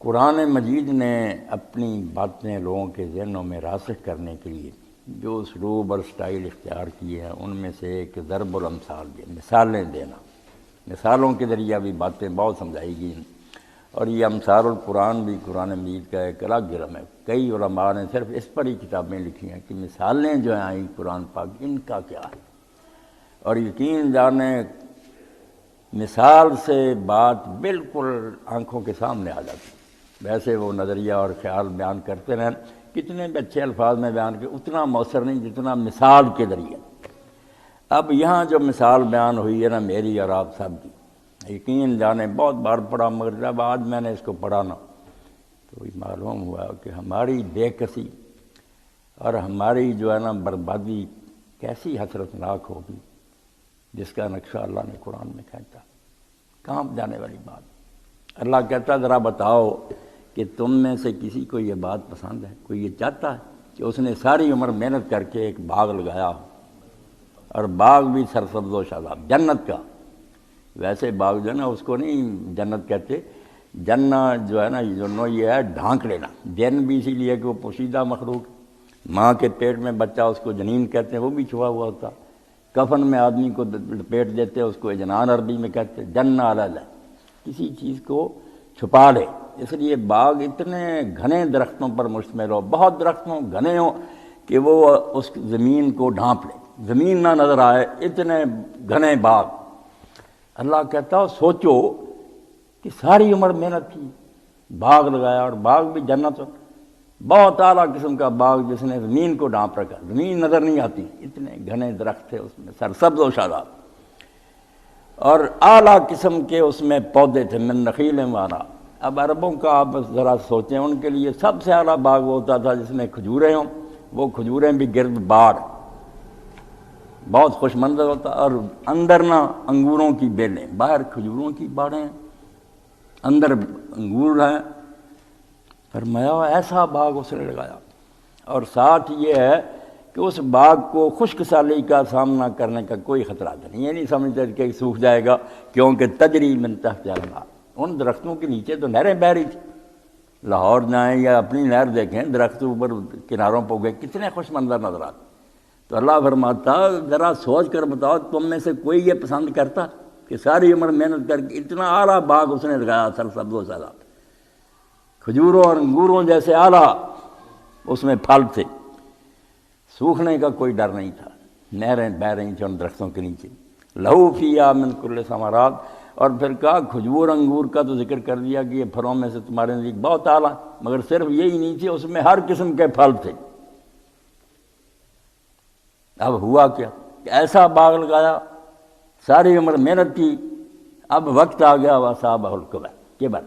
قرآن مجید نے اپنی باتیں لوگوں کے ذہنوں میں راسخ کرنے کے لیے جو اسلوب اور سٹائل اختیار کیے ہیں ان میں سے ایک ضرب الامثال ہے، مثالیں دینا۔ مثالوں کے ذریعہ بھی باتیں بہت سمجھائی گئی ہیں، اور یہ امثال القرآن بھی قرآن مجید کا ایک الگ جرم ہے۔ کئی علماء نے صرف اس پر ہی کتابیں لکھی ہیں کہ مثالیں جو ہیں آئیں قرآن پاک ان کا کیا ہے، اور یقین جانیں مثال سے بات بالکل آنکھوں کے سامنے آ جاتی ہے۔ ویسے وہ نظریہ اور خیال بیان کرتے رہیں کتنے بھی اچھے الفاظ میں بیان کے اتنا مؤثر نہیں جتنا مثال کے ذریعے۔ اب یہاں جو مثال بیان ہوئی ہے نا میری اور آپ سب کی، یقین جانے بہت بار پڑھا، مگر جب آج میں نے اس کو پڑھا نا تو معلوم ہوا کہ ہماری بے کسی اور ہماری جو ہے نا بربادی کیسی حسرتناک ہوگی جس کا نقشہ اللہ نے قرآن میں کھینچا۔ کہاں جانے والی بات۔ اللہ کہتا ذرا بتاؤ کہ تم میں سے کسی کو یہ بات پسند ہے؟ کوئی یہ چاہتا ہے کہ اس نے ساری عمر محنت کر کے ایک باغ لگایا ہو، اور باغ بھی سرسبز و شاداب جنت کا؟ ویسے باغ جو ہے نا اس کو نہیں جنت کہتے، جنت جو ہے نا یہ ہے ڈھانک لینا۔ جن بھی اسی لیے کہ وہ پوشیدہ مخلوق، ماں کے پیٹ میں بچہ اس کو جنین کہتے ہیں، وہ بھی چھپا ہوا ہوتا۔ کفن میں آدمی کو لپیٹ دیتے اس کو جنان عربی میں کہتے ہیں، جنہ علیہ، کسی چیز کو چھپا لے۔ اس لیے باغ اتنے گھنے درختوں پر مشتمل ہو، بہت درختوں گھنے ہوں کہ وہ اس زمین کو ڈھانپ لے، زمین نہ نظر آئے، اتنے گھنے باغ۔ اللہ کہتا ہو سوچو کہ ساری عمر محنت کی، باغ لگایا، اور باغ بھی جنت ہو، بہت اعلیٰ قسم کا باغ جس نے زمین کو ڈھانپ رکھا، زمین نظر نہیں آتی، اتنے گھنے درخت تھے اس میں سرسبز و شاداب، اور اعلیٰ قسم کے اس میں پودے تھے من نخیل وانا۔ اب عربوں کا آپ ذرا سوچیں، ان کے لیے سب سے اعلیٰ باغ وہ ہوتا تھا جس میں کھجوریں ہوں، وہ کھجوریں بھی گرد بار، بہت خوش منظر ہوتا، اور اندر نہ انگوروں کی بیلیں، باہر کھجوروں کی باڑیں، اندر انگور ہیں۔ فرمایا ایسا باغ اس نے لگایا، اور ساتھ یہ ہے کہ اس باغ کو خشک سالی کا سامنا کرنے کا کوئی خطرہ نہیں۔ یہ نہیں سمجھتے کہ سوکھ جائے گا، کیونکہ تجری من تحت الانہار، ان درختوں کے نیچے تو نہریں بہہ رہی تھی۔ لاہور جائیں یا اپنی نہر دیکھیں، درختوں اوپر کناروں پہ گئے کتنے خوش منظر نظر آتے۔ تو اللہ فرماتا ذرا سوچ کر بتاؤ تم میں سے کوئی یہ پسند کرتا کہ ساری عمر محنت کر کے اتنا اعلیٰ باغ اس نے لگایا سرسبز و شاداب، کھجوروں اور انگوروں جیسے اعلیٰ اس میں پھل تھے، سوکھنے کا کوئی ڈر نہیں تھا، نہریں بہہ رہی تھیں ان درختوں کے نیچے، لہو فیہا من کل ثمرات۔ اور پھر کہا کھجور انگور کا تو ذکر کر دیا کہ یہ پھلوں میں سے تمہارے نزدیک بہت اعلیٰ، مگر صرف یہی نہیں تھے، اس میں ہر قسم کے پھل تھے۔ اب ہوا کیا کہ ایسا باغ لگایا، ساری عمر محنت کی، اب وقت آ گیا وَأَصَابَهُ الْكِبَرُ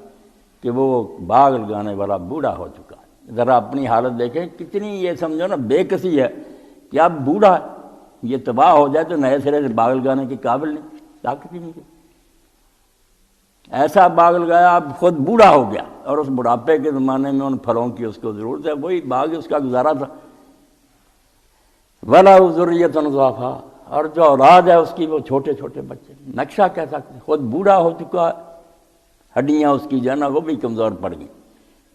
کہ وہ باغ لگانے والا بوڑھا ہو چکا ہے۔ ذرا اپنی حالت دیکھیں، کتنی یہ سمجھو نا بے کسی ہے کہ اب بوڑھا ہے، یہ تباہ ہو جائے تو نئے سرے سے باغ لگانے کے قابل نہیں، طاقت ہی نہیں ہے۔ ایسا باغ لگایا، اب خود بوڑھا ہو گیا، اور اس بڑھاپے کے زمانے میں ان پھلوں کی اس کو ضرورت ہے، وہی باغ اس کا گزارا تھا۔ وَلَهُ ذُرِّيَّةٌ ضُعَفَاءُ، اور جو اولاد ہے اس کی وہ چھوٹے چھوٹے بچے، نقشہ کہہ سکتے، خود بوڑھا ہو چکا ہے، ہڈیاں اس کی جو ہے نا وہ بھی کمزور پڑ گئی،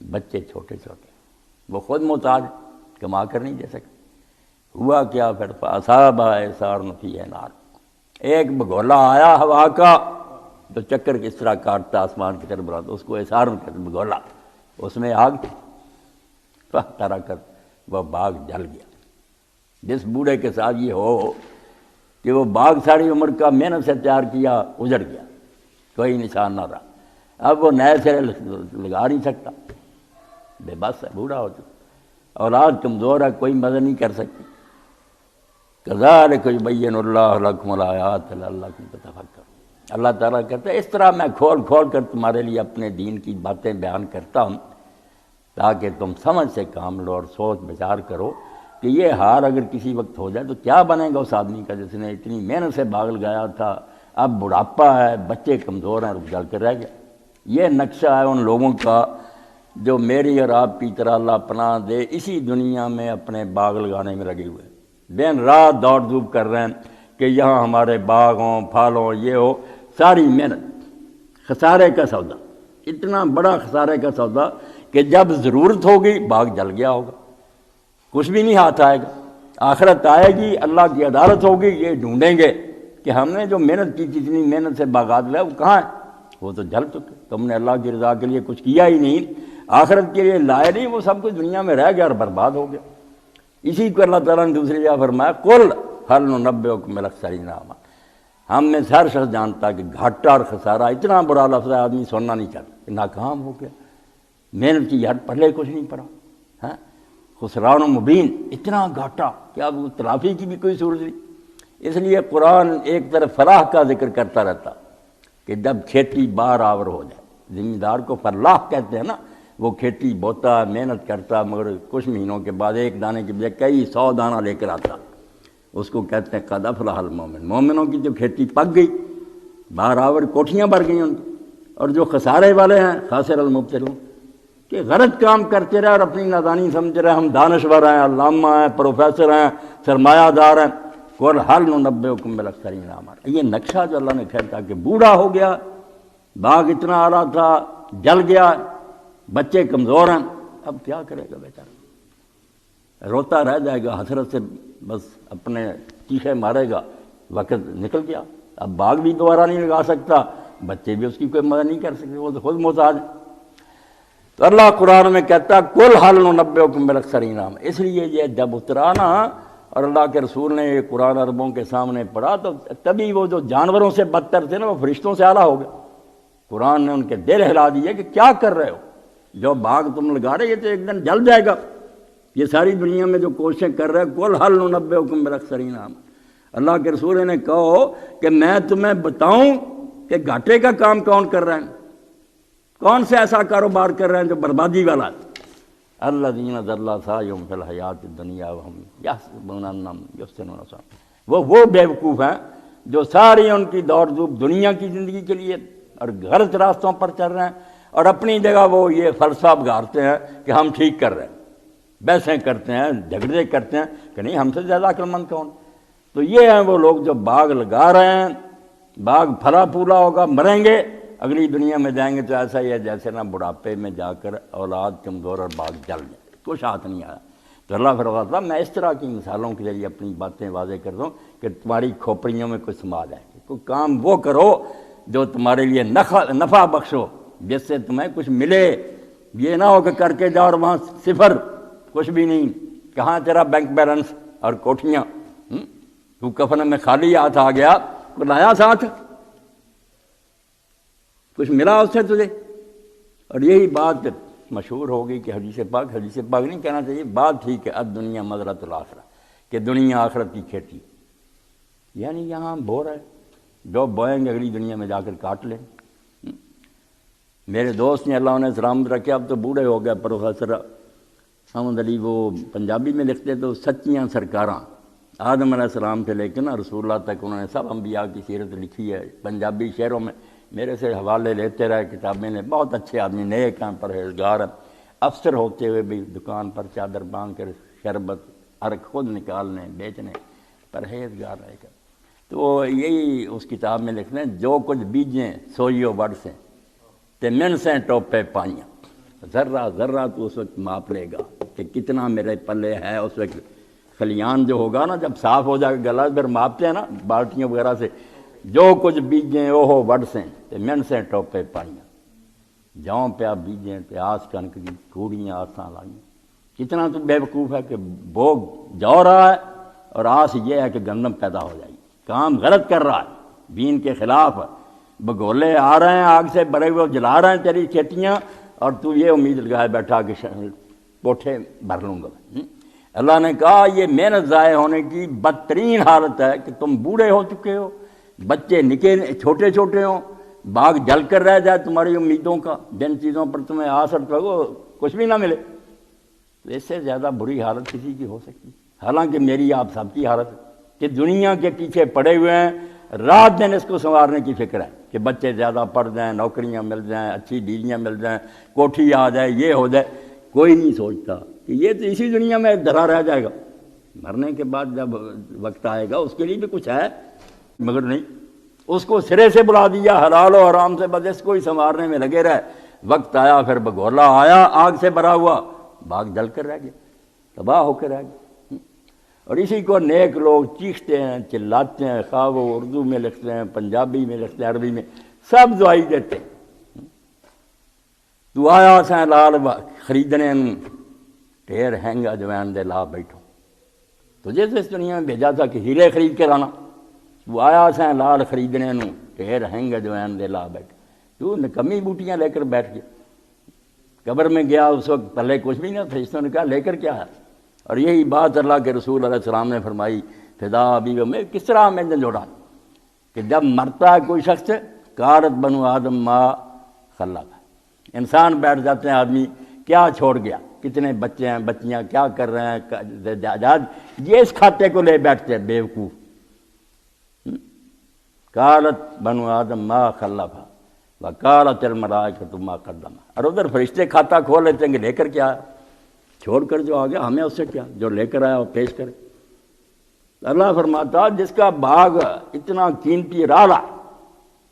بچے چھوٹے چھوٹے، وہ خود محتاج، کما کر نہیں دے سکتے۔ ہوا کیا پھر فَأَصَابَهَا إِعْصَارٌ فِيهِ نَارٌ، ایک بگولا آیا ہوا کا تو چکر کس طرح کاٹتا آسمان کی طرف بڑھاتا، اس کو اعصار کہتے بگولا، اس میں آگ تھی، فاحترقت، وہ باغ جل گیا۔ جس بوڑھے کے ساتھ یہ ہو کہ وہ باغ ساری عمر کا محنت سے تیار کیا اجڑ گیا، کوئی نشان نہ رہا، اب وہ نئے سرے لگا نہیں سکتا، بے بس ہے، بوڑھا ہو چکا، اولاد کمزور ہے، کوئی مدد نہیں کر سکتی۔ کذالک یبین اللہ لکم الآیات لعلکم تتفکرون۔ اللہ تعالیٰ کہتا ہے اس طرح میں کھول کھول کر تمہارے لیے اپنے دین کی باتیں بیان کرتا ہوں تاکہ تم سمجھ سے کام لو اور سوچ بچار کرو کہ یہ حال اگر کسی وقت ہو جائے تو کیا بنے گا اس آدمی کا جس نے اتنی محنت سے باغ لگایا تھا، اب بڑھاپا ہے، بچے کمزور ہیں، رک جل کر رہ گیا۔ یہ نقشہ ہے ان لوگوں کا جو میری اور آپ کی طرح اللہ پناہ دے اسی دنیا میں اپنے باغ لگانے میں لگے ہوئے ہیں، دن رات دوڑ دھوپ کر رہے ہیں کہ یہاں ہمارے باغ ہوں، پھل ہوں، یہ ہو، ساری محنت خسارے کا سودا، اتنا بڑا خسارے کا سودا کہ جب ضرورت ہوگی باغ جل گیا ہوگا، کچھ بھی نہیں ہاتھ آئے گا۔ آخرت آئے گی، اللہ کی عدالت ہوگی، یہ ڈھونڈیں گے کہ ہم نے جو محنت کی تھی، اتنی محنت سے باغات لائے وہ کہاں ہے؟ وہ تو جل چکے، تم نے اللہ کی رضا کے لیے کچھ کیا ہی نہیں، آخرت کے لیے لائے نہیں، وہ سب کچھ دنیا میں رہ گیا اور برباد ہو گیا۔ اسی کو اللہ تعالیٰ نے دوسری جگہ فرمایا قل هل ننبئکم بالاخسرین اعمالا۔ ہم میں سے ہر شخص جانتا ہے کہ گھاٹا اور خسارہ اتنا برا لفظ ہے آدمی سننا نہیں چاہتا، کہ ناکام ہو گیا، محنت کی ہٹ پہلے کچھ نہیں پڑا، ہاں خسران و مبین، اتنا گھاٹا کہ اب تلافی کی بھی کوئی صورت نہیں۔ اس لیے قرآن ایک طرف فلاح کا ذکر کرتا رہتا کہ جب کھیتی بار آور ہو جائے، ذمہ دار کو فلاح کہتے ہیں نا، وہ کھیتی بوتا محنت کرتا مگر کچھ مہینوں کے بعد ایک دانے کے بجائے کئی 100 دانہ لے کر آتا، اس کو کہتے ہیں قد افلح المومن۔ مومنوں کی جو کھیتی پک گئی، بار آور کوٹھیاں بھر گئیں ان کی، اور جو خسارے والے ہیں خاسر المبطلون، کہ غلط کام کرتے رہے اور اپنی نادانی سمجھ رہے ہم دانشور ہیں، علامہ ہیں، پروفیسر ہیں، سرمایہ دار ہیں۔ قل هل ننبئکم بالاخسرین اعمالا۔ یہ نقشہ جو اللہ نے کھینچا کہ بوڑھا ہو گیا، باغ اتنا اعلیٰ تھا جل گیا، بچے کمزور ہیں، اب کیا کرے گا بیچارہ؟ روتا رہ جائے گا، حسرت سے بس اپنے چیخے مارے گا، وقت نکل گیا، اب باغ بھی دوبارہ نہیں لگا سکتا، بچے بھی اس کی کوئی مدد نہیں کر سکتے، وہ تو خود محتاج ہے۔ تو اللہ قرآن میں کہتا ہے قل هل ننبئکم بالاخسرین اعمالا۔ اس لیے یہ جب اترا نا اور اللہ کے رسول نے یہ قرآن عربوں کے سامنے پڑھا تو تبھی وہ جو جانوروں سے بدتر تھے نا وہ فرشتوں سے اعلیٰ ہو گئے۔ قرآن نے ان کے دل ہلا دیے کہ کیا کر رہے ہو، جو باغ تم لگا رہے یہ تو ایک دن جل جائے گا، یہ ساری دنیا میں جو کوششیں کر رہے ہیں قل هل ننبئکم بالاخسرین اعمالا۔ اللہ کے رسول نے کہو کہ میں تمہیں بتاؤں کہ گھاٹے کا کام کون کر رہے ہیں، کون سے ایسا کاروبار کر رہے ہیں جو بربادی والا ہے۔ الذین ضل سعیہم فی الحیاۃ الدنیا وہم یحسبون انہم یحسنون صنعا۔ وہ بیوقوف ہیں جو ساری ان کی دوڑ دھوپ دنیا کی زندگی کے لیے اور غلط راستوں پر چل رہے ہیں، اور اپنی جگہ وہ یہ فلسفہ بگاڑتے ہیں کہ ہم ٹھیک کر رہے ہیں، بحثیں کرتے ہیں، جھگڑے کرتے ہیں کہ نہیں ہم سے زیادہ عقل مند کون۔ تو یہ ہیں وہ لوگ جو باغ لگا رہے ہیں، باغ پھلا پھولا ہوگا، مریں گے، اگلی دنیا میں جائیں گے تو ایسا ہی ہے جیسے نا بڑھاپے میں جا کر اولاد کمزور اور باغ جل جائے، کچھ ہاتھ نہیں آیا۔ تو اللہ فرماتا ہے میں اس طرح کی مثالوں کے ذریعے اپنی باتیں واضح کر دوں کہ تمہاری کھوپڑیوں میں کوئی سما جائے، کوئی کام وہ کرو جو تمہارے لیے نفع بخشو، جس سے تمہیں کچھ ملے، یہ نہ ہو کہ کر کے جاؤ اور وہاں صفر، کچھ بھی نہیں، کہاں تیرا بینک بیلنس اور کوٹھیاں، تو کفن میں خالی ہاتھ آ گیا، کوئی لایا ساتھ، کچھ ملا اس سے تجھے۔ اور یہی بات مشہور ہوگی کہ حدیث پاک نہیں کہنا چاہیے، بات ٹھیک ہے، اب دنیا مزرعۃ الآخرہ، کہ دنیا آخرت کی کھیتی، یعنی یہاں ہم بو رہے جو بوئیں گے اگلی دنیا میں جا کر کاٹ لیں۔ میرے دوست نے اللہ انہیں سلامت رکھے، اب تو بوڑھے ہو گئے، پروفیسر احمد علی، وہ پنجابی میں لکھتے تو سچیاں سرکاراں، آدم علیہ السلام سے لے کے نا رسول اللہ تک انہوں نے سب انبیاء کی سیرت لکھی ہے پنجابی شعروں میں، میرے سے حوالے لیتے رہے کتابیں نے، بہت اچھے آدمی، نیک ہیں، پرہیزگار ہیں، افسر ہوتے ہوئے بھی دکان پر چادر باندھ کر شربت عرق خود نکالنے بیچنے، پرہیزگار رہے کر۔ تو یہی اس کتاب میں لکھنے جو کچھ بیجیں سوئیو وڑ سے تے من سے ٹوپے پائیاں، ذرہ ذرہ تو اس وقت ماپ لے گا کہ کتنا میرے پلے ہے۔ اس وقت خلیان جو ہوگا نا جب صاف ہو جائے گا گلا، پھر ماپتے ہیں نا بالٹیوں وغیرہ سے، جو کچھ بیجیں اوہو وڑ سے تے من سے ٹوپے پائیاں، جاؤں پہ بیجیں تے آس کنک کی کوڑیاں آساں لائیں۔ کتنا تو بے وقوف ہے کہ بوگ جاؤ رہا ہے اور آس یہ ہے کہ گندم پیدا ہو جائے گی، کام غلط کر رہا ہے، دین کے خلاف ہے، بگولے آ رہے ہیں آگ سے بھرے ہوئے جلا رہے ہیں تیری کھیتیاں، اور تو یہ امید لگائے بیٹھا کہ پوٹھے بھر لوں گا۔ اللہ نے کہا یہ محنت ضائع ہونے کی بدترین حالت ہے کہ تم بوڑھے ہو چکے ہو، بچے نکے چھوٹے چھوٹے ہوں، باغ جل کر رہ جائے تمہاری امیدوں کا، جن چیزوں پر تمہیں آس رکھو کچھ بھی نہ ملے، تو اس سے زیادہ بری حالت کسی کی ہو سکتی؟ حالانکہ میری آپ سب کی حالت ہے کہ دنیا کے پیچھے پڑے ہوئے ہیں، رات دن اس کو سنوارنے کی فکر ہے کہ بچے زیادہ پڑھ جائیں، نوکریاں مل جائیں، اچھی بیویاں مل جائیں، کوٹھی آ جائے، یہ ہو جائے۔ کوئی نہیں سوچتا کہ یہ تو اسی دنیا میں دھرا رہ جائے گا، مرنے کے بعد جب وقت آئے گا اس کے لیے بھی کچھ ہے، مگر نہیں، اس کو سرے سے بلا دیا، حلال و حرام سے بس اس کو ہی سنوارنے میں لگے رہے۔ وقت آیا، پھر بگولا آیا، آگ سے بھرا ہوا، باغ جل کر رہ گیا، تباہ ہو کے رہ گیا۔ اور اسی کو نیک لوگ چیختے ہیں، چلاتے ہیں، خواہ وہ اردو میں لکھتے ہیں، پنجابی میں لکھتے ہیں، عربی میں، سب دعائی دیتے ہیں۔ تو آیا سیں لال خریدنے ڈھیر ہینگا جوین دے لا بیٹھو، تجھے تو اس دنیا میں بھیجا تھا کہ ہیرے خرید کے لانا، تو آیا سیں لال خریدنے ڈھیر ہینگا جوین دے لا بیٹھو، تو نکمی بوٹیاں لے کر بیٹھ گیا۔ قبر میں گیا اس وقت پہلے کچھ بھی نہ، فرشتوں نے کہا لے کر کیا ہے؟ اور یہی بات اللہ کے رسول علیہ السلام نے فرمائی، فدا ابی میں کس طرح میں نے جوڑا کہ جب مرتا ہے کوئی شخص، کارت بنو آدم ما خلق، انسان بیٹھ جاتے ہیں، آدمی کیا چھوڑ گیا، کتنے بچے ہیں، بچیاں کیا کر رہے ہیں، جائیداد، یہ اس کھاتے کو لے بیٹھتے ہیں بیوقوف۔ کالت بنو آدم ما خلف وکالت الملائکۃ ما قدم، اور ادھر فرشتے کھاتا کھول لیتے ہیں کہ لے کر کیا ہے، چھوڑ کر جو آ گیا ہمیں اس سے کیا، جو لے کر آیا وہ پیش کرے۔ اللہ فرماتا جس کا باغ اتنا قیمتی رالا،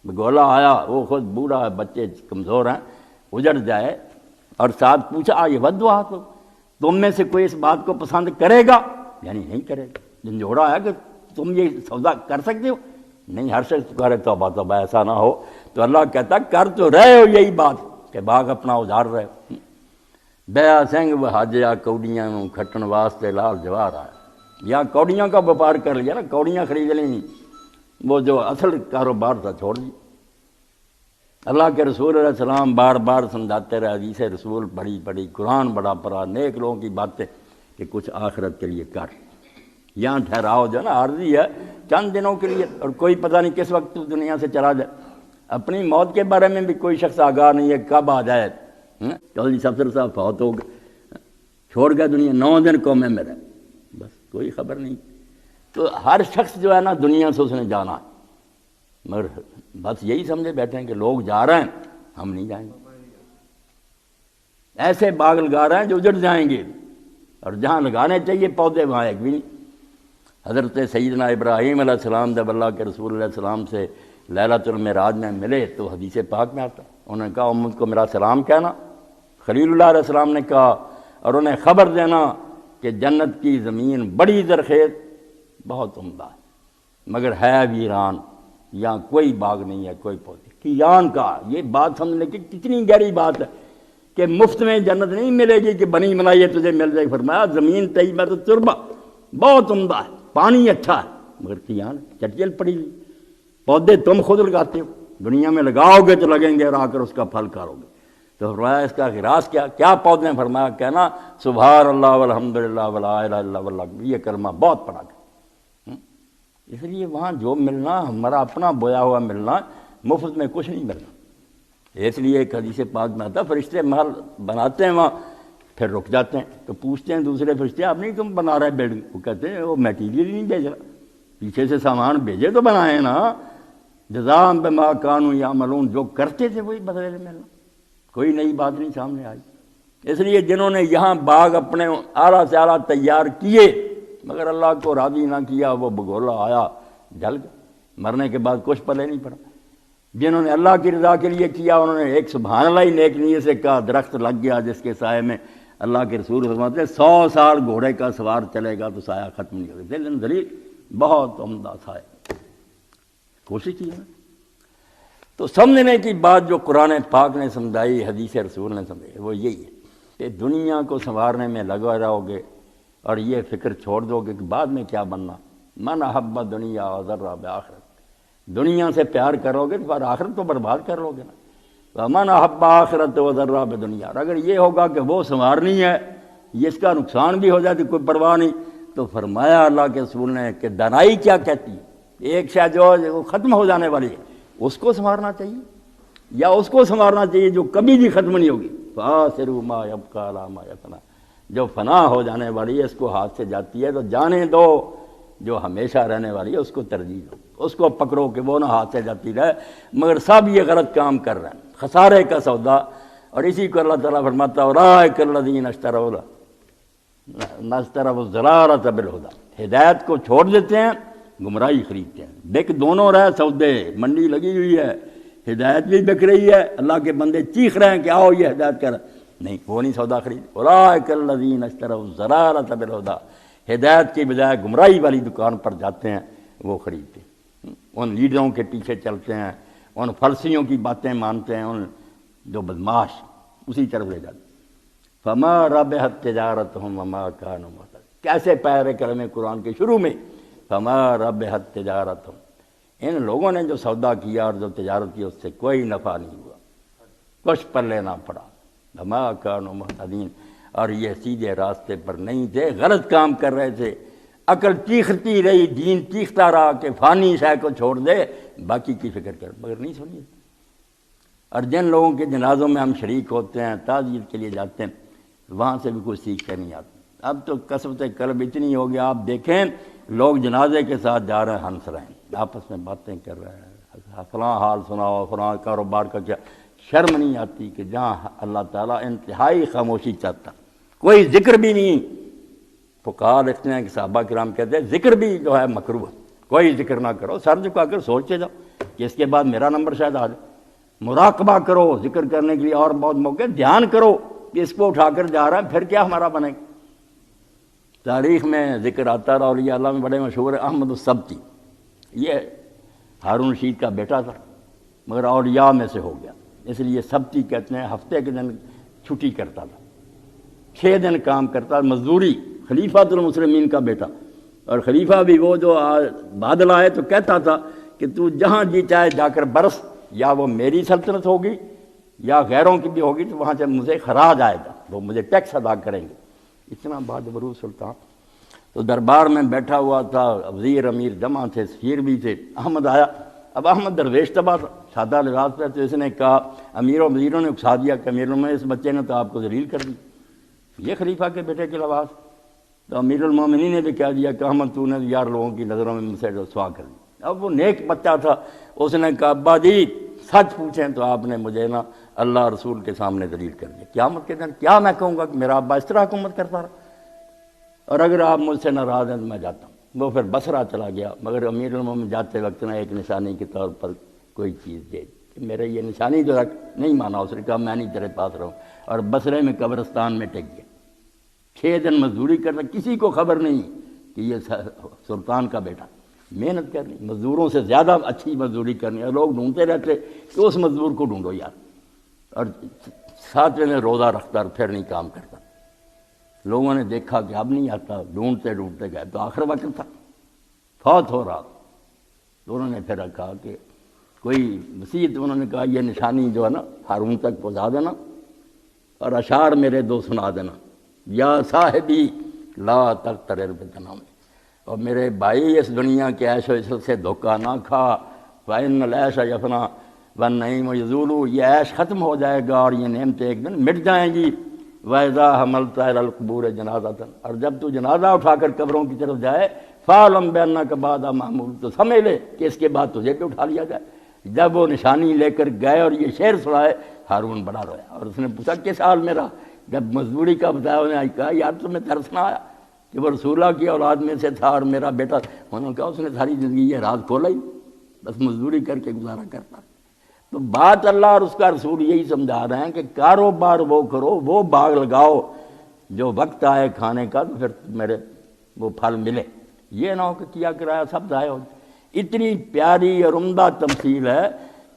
گولا آیا، وہ خود بوڑھا ہے، بچے کمزور ہیں، اجڑ جائے، اور ساتھ پوچھا یہ ودوا تو تم میں سے کوئی اس بات کو پسند کرے گا؟ یعنی نہیں کرے گا، جھنجھوڑا ہے کہ تم یہ سودا کر سکتے ہو؟ نہیں، ہر شخص کرے توبہ توبہ، ایسا نہ ہو۔ تو اللہ کہتا کر تو رہے ہو یہی بات کہ باغ اپنا اجاڑ رہے ہو۔ بیا سنگ وہ حاجیا کوڑیاں کھٹن واسطے لال جوار آیا، یا کوڑیاں کا وپار کر لیا نا، کوڑیاں خرید لیں، وہ جو اصل کاروبار تھا چھوڑ دیا۔ اللہ کے رسول علیہ السلام بار بار سمجھاتے رہے، حدیث رسول بڑی بڑی، قرآن بڑا پڑا، نیک لوگوں کی باتیں کہ کچھ آخرت کے لیے کر، یہاں ٹھہراؤ جو نا عارضی ہے چند دنوں کے لیے، اور کوئی پتہ نہیں کس وقت تو دنیا سے چلا جائے۔ اپنی موت کے بارے میں بھی کوئی شخص آگاہ نہیں ہے کب آ جائے۔ چودھری سفدر صاحب فوت ہو گئے، چھوڑ گئے دنیا، 9 دن قومیں میں رہے، بس کوئی خبر نہیں۔ تو ہر شخص جو ہے نا دنیا سے اس نے جانا ہے، مگر بس یہی سمجھے بیٹھے ہیں کہ لوگ جا رہے ہیں، ہم نہیں جائیں گے۔ ایسے باغ لگا رہے ہیں جو اجڑ جائیں گے، اور جہاں لگانے چاہیے پودے وہاں ایک بھی نہیں۔ حضرت سیدنا ابراہیم علیہ السلام جب اللہ کے رسول علیہ السلام سے لیلۃ المعراج میں ملے تو حدیث پاک میں آتا، انہوں نے کہا امت کو میرا سلام کہنا، خلیل اللہ علیہ السلام نے کہا، اور انہیں خبر دینا کہ جنت کی زمین بڑی زرخیز، بہت عمدہ ہے، مگر ہے ویران، یہاں کوئی باغ نہیں ہے، کوئی پودے کیان کا۔ یہ بات سمجھنے کی کتنی گہری بات ہے کہ مفت میں جنت نہیں ملے گی کہ بنی بنائی تجھے مل جائے۔ فرمایا زمین طیبہ تربہ، بہت عمدہ ہے، پانی اچھا ہے، مگر کیان چٹیل پڑی ہوئی۔ پودے تم خود لگاتے ہو، دنیا میں لگاؤ گے تو لگیں گے، اور آ کر اس کا پھل کھاؤ گے۔ تو فرمایا اس کا راز کیا پودے ہیں؟ فرمایا کہنا سبحان اللہ والحمدللہ ولا الہ الا اللہ، یہ کلمہ بہت پڑھا گیا۔ اس لیے وہاں جو ملنا ہمارا اپنا بویا ہوا ملنا، مفت میں کچھ نہیں ملنا۔ اس لیے ایک حدیث پاک میں آتا فرشتے محل بناتے ہیں وہاں، پھر رک جاتے ہیں، تو پوچھتے ہیں دوسرے فرشتے اب نہیں تم بنا رہے بلڈنگ؟ وہ کہتے ہیں وہ میٹیریل ہی نہیں بھیجا، پیچھے سے سامان بھیجے تو بنائے نا، جزاء بما کانوا یعملون، جو کرتے تھے وہی بدلے ملنا، کوئی نئی بات نہیں سامنے آئی۔ اس لیے جنہوں نے یہاں باغ اپنے اعلیٰ سے اعلیٰ تیار کیے مگر اللہ کو راضی نہ کیا، وہ بگولا آیا جل گیا، مرنے کے بعد کچھ پلے نہیں پڑا۔ جنہوں نے اللہ کی رضا کے لیے کیا انہوں نے ایک سبحان اللہ ہی نیک نیت سے کہا، درخت لگ گیا جس کے سائے میں اللہ کے رسول فرماتے ہیں 100 سال گھوڑے کا سوار چلے گا تو سایہ ختم نہیں ہوگا۔ دل دلیل بہت عمدہ سایہ، کوشش کی ہے۔ تو سمجھنے کی بات جو قرآن پاک نے سمجھائی، حدیث رسول نے سمجھائی، وہ یہی ہے کہ دنیا کو سنوارنے میں لگا رہو گے اور یہ فکر چھوڑ دو گے کہ بعد میں کیا بننا۔ من احب دنیا وذر بآخرت، دنیا سے پیار کرو گے تو آخرت تو برباد کر لو گے نا۔ من احب آخرت وذر بدنیا، اور اگر یہ ہوگا کہ وہ سنوارنی ہے یہ اس کا نقصان بھی ہو جائے تو کوئی پرواہ نہیں. تو فرمایا اللہ کے رسول نے کہ دانائی کیا کہتی ہے, ایک شے جو ختم ہو جانے والی ہے اس کو سنوارنا چاہیے, یا اس کو سنوارنا چاہیے جو کبھی بھی ختم نہیں ہوگی. فَآثِرُوا مَا يَبْقَىٰ عَلَىٰ مَا يَفْنَىٰ, جو فنا ہو جانے والی ہے اس کو ہاتھ سے جاتی ہے تو جانے دو, جو ہمیشہ رہنے والی ہے اس کو ترجیح دو, اس کو پکڑو کہ وہ نہ ہاتھ سے جاتی رہے. مگر سب یہ غلط کام کر رہے ہیں, خسارے کا سودا. اور اسی کو اللہ تعالیٰ فرماتا ہے اولئک الذین اشتروا الضلالۃ بالہدیٰ, ہدایت کو چھوڑ دیتے ہیں, گمراہی خریدتے ہیں. بک دونوں رہے سودے, منڈی لگی ہوئی ہے, ہدایت بھی بک رہی ہے, اللہ کے بندے چیخ رہے ہیں کہ آؤ یہ ہدایت کر, نہیں وہ نہیں سودا خرید. اولئک الذین اشتروا الضلالۃ بالہدیٰ, ہدایت کی بجائے گمراہی والی دکان پر جاتے ہیں, وہ خریدتے ہیں, ان لیڈروں کے پیچھے چلتے ہیں, ان فلسیوں کی باتیں مانتے ہیں, ان جو بدماش اسی طرف لے جاتے ہیں. فما ربحت تجارتہم وما کانوا مہتدین, کیسے پیر کلمہ قرآن کے شروع میں فما ربحت تجارتہم, ان لوگوں نے جو سودا کیا اور جو تجارت کی اس سے کوئی نفع نہیں ہوا, کچھ پلے نہ پڑا. وما کانوا مہتدین, اور یہ سیدھے راستے پر نہیں تھے, غلط کام کر رہے تھے. عقل چیختی رہی, دین چیختا رہا کہ فانی شے کو چھوڑ دے, باقی کی فکر کر, مگر نہیں سنی. اور جن لوگوں کے جنازوں میں ہم شریک ہوتے ہیں, تعزیت کے لیے جاتے ہیں, وہاں سے بھی کوئی سیکھ کر نہیں آتی. اب تو کثرت قلب اتنی ہو گیا, آپ دیکھیں لوگ جنازے کے ساتھ جا رہے ہیں, ہنس رہے ہیں, آپس میں باتیں کر رہے ہیں, فلاں حال سناؤ, فلاں کاروبار کا کیا. شرم نہیں آتی کہ جہاں اللہ تعالیٰ انتہائی خاموشی چاہتا, کوئی ذکر بھی نہیں. فقہا لکھتے ہیں کہ صحابہ کرام کہتے ہیں ذکر بھی جو ہے مکروہ ہے, کوئی ذکر نہ کرو, سر جھکا کر سوچتے جاؤ کہ اس کے بعد میرا نمبر شاید آ جائے. مراقبہ کرو, ذکر کرنے کے لیے اور بہت موقع, دھیان کرو کہ اس کو اٹھا کر جا رہا ہے, پھر کیا ہمارا بنے گا. تاریخ میں ذکر آتا رہا, اولیاء اللہ میں بڑے مشہور ہے احمد السبتی, یہ ہارون رشید کا بیٹا تھا مگر اولیاء میں سے ہو گیا, اس لیے سبتی کہتے ہیں. ہفتے کے دن چھٹی کرتا تھا, 6 دن کام کرتا, مزدوری. خلیفۃ المسلمین کا بیٹا, اور خلیفہ بھی وہ جو بادل آئے تو کہتا تھا کہ تو جہاں جی چاہے جا کر برس, یا وہ میری سلطنت ہوگی یا غیروں کی بھی ہوگی, تو وہاں سے مجھے خراج آئے گا, وہ مجھے ٹیکس ادا کریں گے. اتنا بادبرو سلطان. تو دربار میں بیٹھا ہوا تھا, وزیر امیر جمع تھے, سفیر بھی تھے. احمد آیا. اب احمد درویش تباہ تھا, سادہ لباس پہ, تو اس نے کہا, امیر و وزیروں نے اکسا دیا کہ امیر میں اس بچے نے تو آپ کو ذلیل کر دی, یہ خلیفہ کے بیٹے کے لباس. تو امیر المومنین نے بھی کہہ دیا کہ احمد تو نے یار لوگوں کی نظروں میں مجھ سے رسوا کر دی. اب وہ نیک بچہ تھا, اس نے کہا ابا جی سچ پوچھیں تو آپ نے مجھے نا اللہ رسول کے سامنے ذلیل کر دیا. قیامت کے دن کیا میں کہوں گا کہ میرا ابا اس طرح حکومت کرتا رہا, اور اگر آپ مجھ سے ناراض ہیں تو میں جاتا ہوں. وہ پھر بصرہ چلا گیا, مگر امیر المومنین جاتے وقت نا ایک نشانی کے طور پر کوئی چیز دے دی, میرے یہ نشانی جو رکھ, نہیں مانا. اس نے کہا میں نہیں تیرے پاس رہوں, اور بصرے میں قبرستان میں ٹک گیا. 6 دن مزدوری کرتا, کسی کو خبر نہیں کہ یہ سلطان کا بیٹا. محنت کرنی, مزدوروں سے زیادہ اچھی مزدوری کرنی, اور لوگ ڈھونڈتے رہتے کہ اس مزدور کو ڈھونڈو یار. اور 7ویں دن روزہ رکھتا اور پھر نہیں کام کرتا. لوگوں نے دیکھا کہ اب نہیں آتا, ڈھونڈتے ڈھونڈتے گئے تو آخر وقت تھا, فوت ہو رہا. تو انہوں نے پھر کہا کہ کوئی وصیت, انہوں نے کہا یہ نشانی جو ہے نا ہارون تک پہنچا دینا, اور اشعار میرے 2 سنا دینا. یا صاحبی لا تغترر بجنام, اور میرے بھائی اس دنیا کے عیش و عشرت سے دھوکہ نہ کھا. فإن العیش یفنا والنعیم یزول, یہ عیش ختم ہو جائے گا اور یہ نعمتیں ایک دن مٹ جائیں گی. وَإِذَا حَمَلْتَ إِلَى الْقُبُورِ جَنَازَةً, اور جب تو جنازہ اٹھا کر قبروں کی طرف جائے, فَاعْلَمْ بِأَنَّكَ بَعْدَ مَحْمُولٌ, تو سمجھ لے کہ اس کے بعد تجھے بھی اٹھا لیا جائے. جب وہ نشانی لے کر گئے اور یہ شعر سنائے, ہارون بڑا رویا, اور اس نے پوچھا کس حال میں رہا. جب مزدوری کا بتایا, انہوں نے کہا یار تمہیں ترس نہ آیا کہ وہ رسول اللہ کی اولاد میں سے تھا اور میرا بیٹا. انہوں نے کہا اس نے ساری زندگی یہ راز کھولا ہی, بس مزدوری کر کے گزارا کرتا. تو بات اللہ اور اس کا رسول یہی سمجھا رہے ہیں کہ کاروبار وہ کرو, وہ باغ لگاؤ, جو وقت آئے کھانے کا تو پھر میرے وہ پھل ملے. یہ نہ ہو کہ کیا کرایا سب ضائع ہو. اتنی پیاری اور عمدہ تمثیل ہے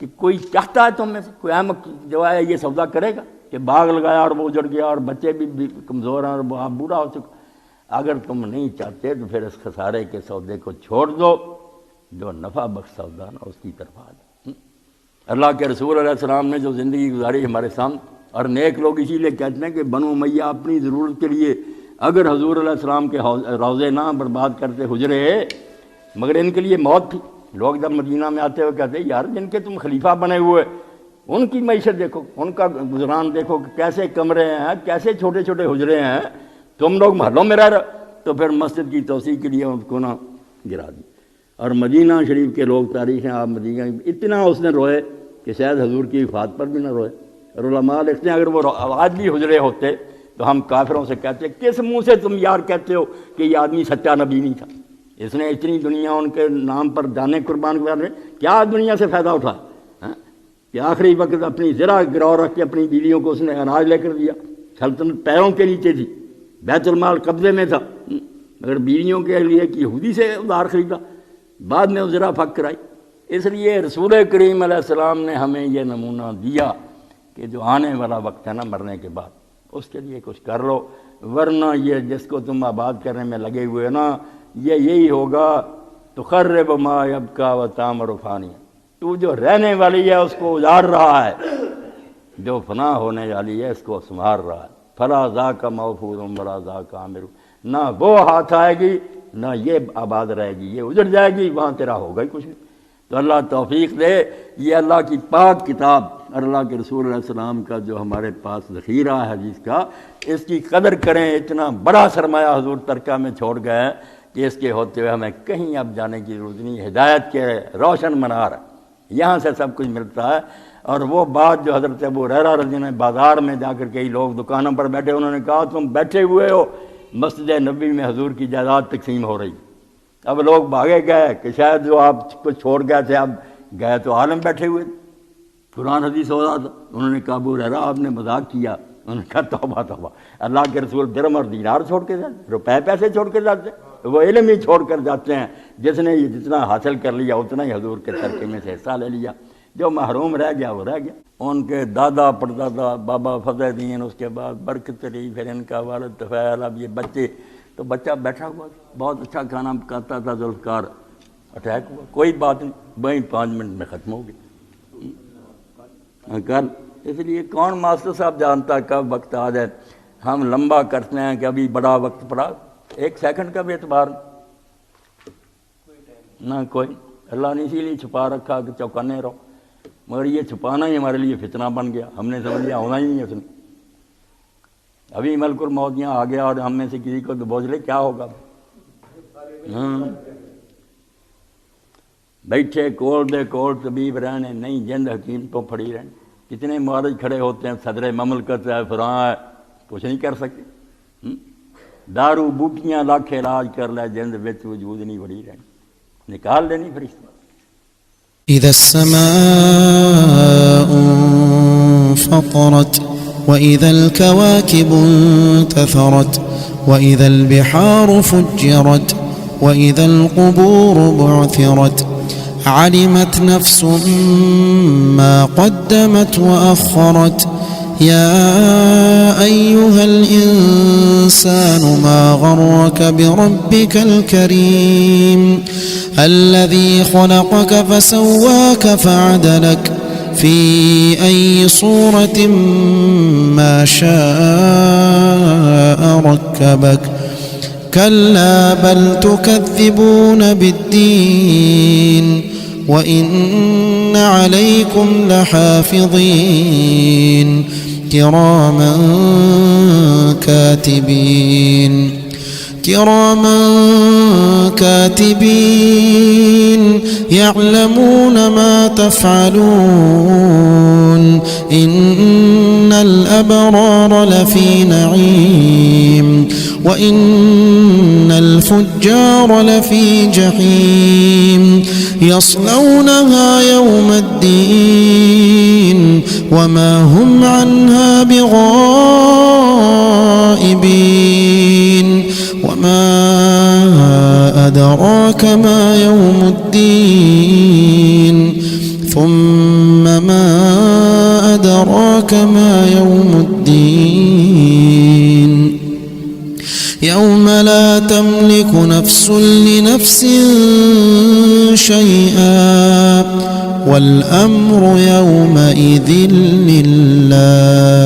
کہ کوئی چاہتا ہے تم میں سے, کوئی احمق جو ہے یہ سودا کرے گا کہ باغ لگایا اور وہ اجڑ گیا اور بچے بھی کمزور ہیں اور وہ آپ بوڑھا ہو چکا. اگر تم نہیں چاہتے تو پھر اس خسارے کے سودے کو چھوڑ دو, جو نفع بخش سودا نا اس کی طرف آ جاؤ. اللہ کے رسول علیہ السلام نے جو زندگی گزاری ہمارے اور نیک لوگ اسی لیے کہتے ہیں کہ بنو امیہ اپنی ضرورت کے لیے اگر حضور علیہ السلام کے روضے نہ برباد کرتے حجرے، مگر ان کے لیے موت تھی۔ لوگ جب مدینہ میں آتے ہوئے کہتے ہیں یار جن کے تم خلیفہ بنے ہوئے ان کی معیشت دیکھو، ان کا گزران دیکھو کہ کیسے کمرے ہیں، کیسے چھوٹے چھوٹے حجرے ہیں، تم لوگ محلوں میں رہ رہے، تو پھر مسجد کی توسیع کے لیے ان کو نہ گرا دی۔ اور مدینہ شریف کے لوگ تاریخ ہیں، آپ مدینہ اتنا اس نے روئے کہ شاید حضور کی وفات پر بھی نہ روئے۔ اور علماء لکھتے ہیں اگر وہ آج بھی حجرے ہوتے تو ہم کافروں سے کہتے کس منہ سے تم یار کہتے ہو کہ یہ آدمی سچا نبی نہیں تھا، اس نے اتنی دنیا ان کے نام پر جانے قربان کر رہے، کیا دنیا سے فائدہ اٹھا کہ آخری وقت اپنی ذرا گرو رکھ کے اپنی بیویوں کو اس نے اناج لے کر دیا، سلطنت پیروں کے نیچے تھی، بیت المال قبضے میں تھا، مگر بیویوں کے لیے کہ یہودی سے ادھار خریدا، بعد میں ذرا پھک کرائی۔ اس لیے رسول کریم علیہ السلام نے ہمیں یہ نمونہ دیا کہ جو آنے والا وقت ہے نا مرنے کے بعد اس کے لیے کچھ کر لو، ورنہ یہ جس کو تم آباد کرنے میں لگے ہوئے نا یہ یہی ہوگا، تخرب ما یبکا و تعمر فانی، تو جو رہنے والی ہے اس کو اجاڑ رہا ہے، جو فنا ہونے والی ہے اس کو سنوار رہا ہے۔ فلا ذاک موفور ولا ذاک عامر، نہ وہ ہاتھ آئے گی نہ یہ آباد رہے گی، یہ اجڑ جائے گی، وہاں تیرا ہوگا ہی کچھ نہیں۔ تو اللہ توفیق دے، یہ اللہ کی پاک کتاب اور اللہ کے رسول علیہ السلام کا جو ہمارے پاس ذخیرہ ہے حدیث کا، اس کی قدر کریں۔ اتنا بڑا سرمایہ حضور ترکہ میں چھوڑ گئے کہ اس کے ہوتے ہوئے ہمیں کہیں اب جانے کی ضرورت نہیں، ہدایت کے روشن منار یہاں سے سب کچھ ملتا ہے۔ اور وہ بات جو حضرت ابو ہریرہ رضی اللہ عنہ بازار میں جا کر کئی لوگ دکانوں پر بیٹھے، انہوں نے کہا تم بیٹھے ہوئے ہو مسجد نبوی میں حضور کی جائیداد تقسیم ہو رہی، اب لوگ بھاگے گئے کہ شاید جو آپ کو چھوڑ گئے تھے اب گئے تو عالم بیٹھے ہوئے تھے، قرآن حدیث ہو رہا تھا۔ انہوں نے کہا ابو ہریرہ آپ نے مذاق کیا، انہوں نے کہا توبہ توبہ، اللہ کے رسول درہم اور دینار چھوڑ کے جاتے، روپے پیسے چھوڑ کے جاتے، وہ علم ہی چھوڑ کر جاتے ہیں، جس نے یہ جتنا حاصل کر لیا اتنا ہی حضور کے ترکے میں سے حصہ لے لیا، جو محروم رہ گیا وہ رہ گیا۔ ان کے دادا پردادا بابا فضل الدین، اس کے بعد برکت علی، پھر ان کا والد طفیل، اب یہ بچے، تو بچہ بیٹھا ہوا بہت اچھا کھانا پکاتا تھا، ذوالفقار اٹیک ہوا، کوئی بات نہیں، وہیں 5 منٹ میں ختم ہو گیا کل۔ اس لیے کون ماسٹر صاحب جانتا کب وقت آ جائے، ہم لمبا کرتے ہیں کہ ابھی بڑا وقت پڑا، 1 سیکنڈ کا بھی اعتبار نہ کوئی، اللہ نے اسی لیے چھپا رکھا کہ چوکانے رہو، مگر یہ چھپانا ہی ہمارے لیے فتنہ بن گیا، ہم نے سمجھ لیا ہونا ہی نہیں اس نے۔ ابھی ملک الموت یہاں آ گیا اور ہم میں سے کسی کو تو بوجھ لے کیا ہوگا، بیٹھے کول دے کول طبیب رہنے، نہیں جند حکیم تو پھڑی رہنے۔ کتنے معالج کھڑے ہوتے ہیں، صدر مملکت ہے، فلاں ہے، کچھ نہیں کر سکتے، دارو بوٹیاں لاکھ علاج کر لے، جند وچ وجود نہیں بڑی رہنی، نکال دینی فرشتہ۔ إذا السماء انفطرت وإذا الكواكب انتثرت وإذا البحار فجرت وإذا القبور بعثرت علمت نفس ما قدمت وأخرت يا أيها الإنسان ما غرك بربك الكريم الذي خلقك فسواك فعدلك في أي صورة ما شاء ركبك كلا بل تكذبون بالدين وإن عليكم لحافظين كراما كاتبين يعلمون ما تفعلون إن الأبرار لفي نعيم وإن الفجار لفي جحيم يصلونها يوم الدين وما هم عنها بغائبين وما أدراك ما يوم الدين ثم ما أدراك ما يوم الدين يوم لا تملك نفس لنفس شيئا والأمر يومئذ لله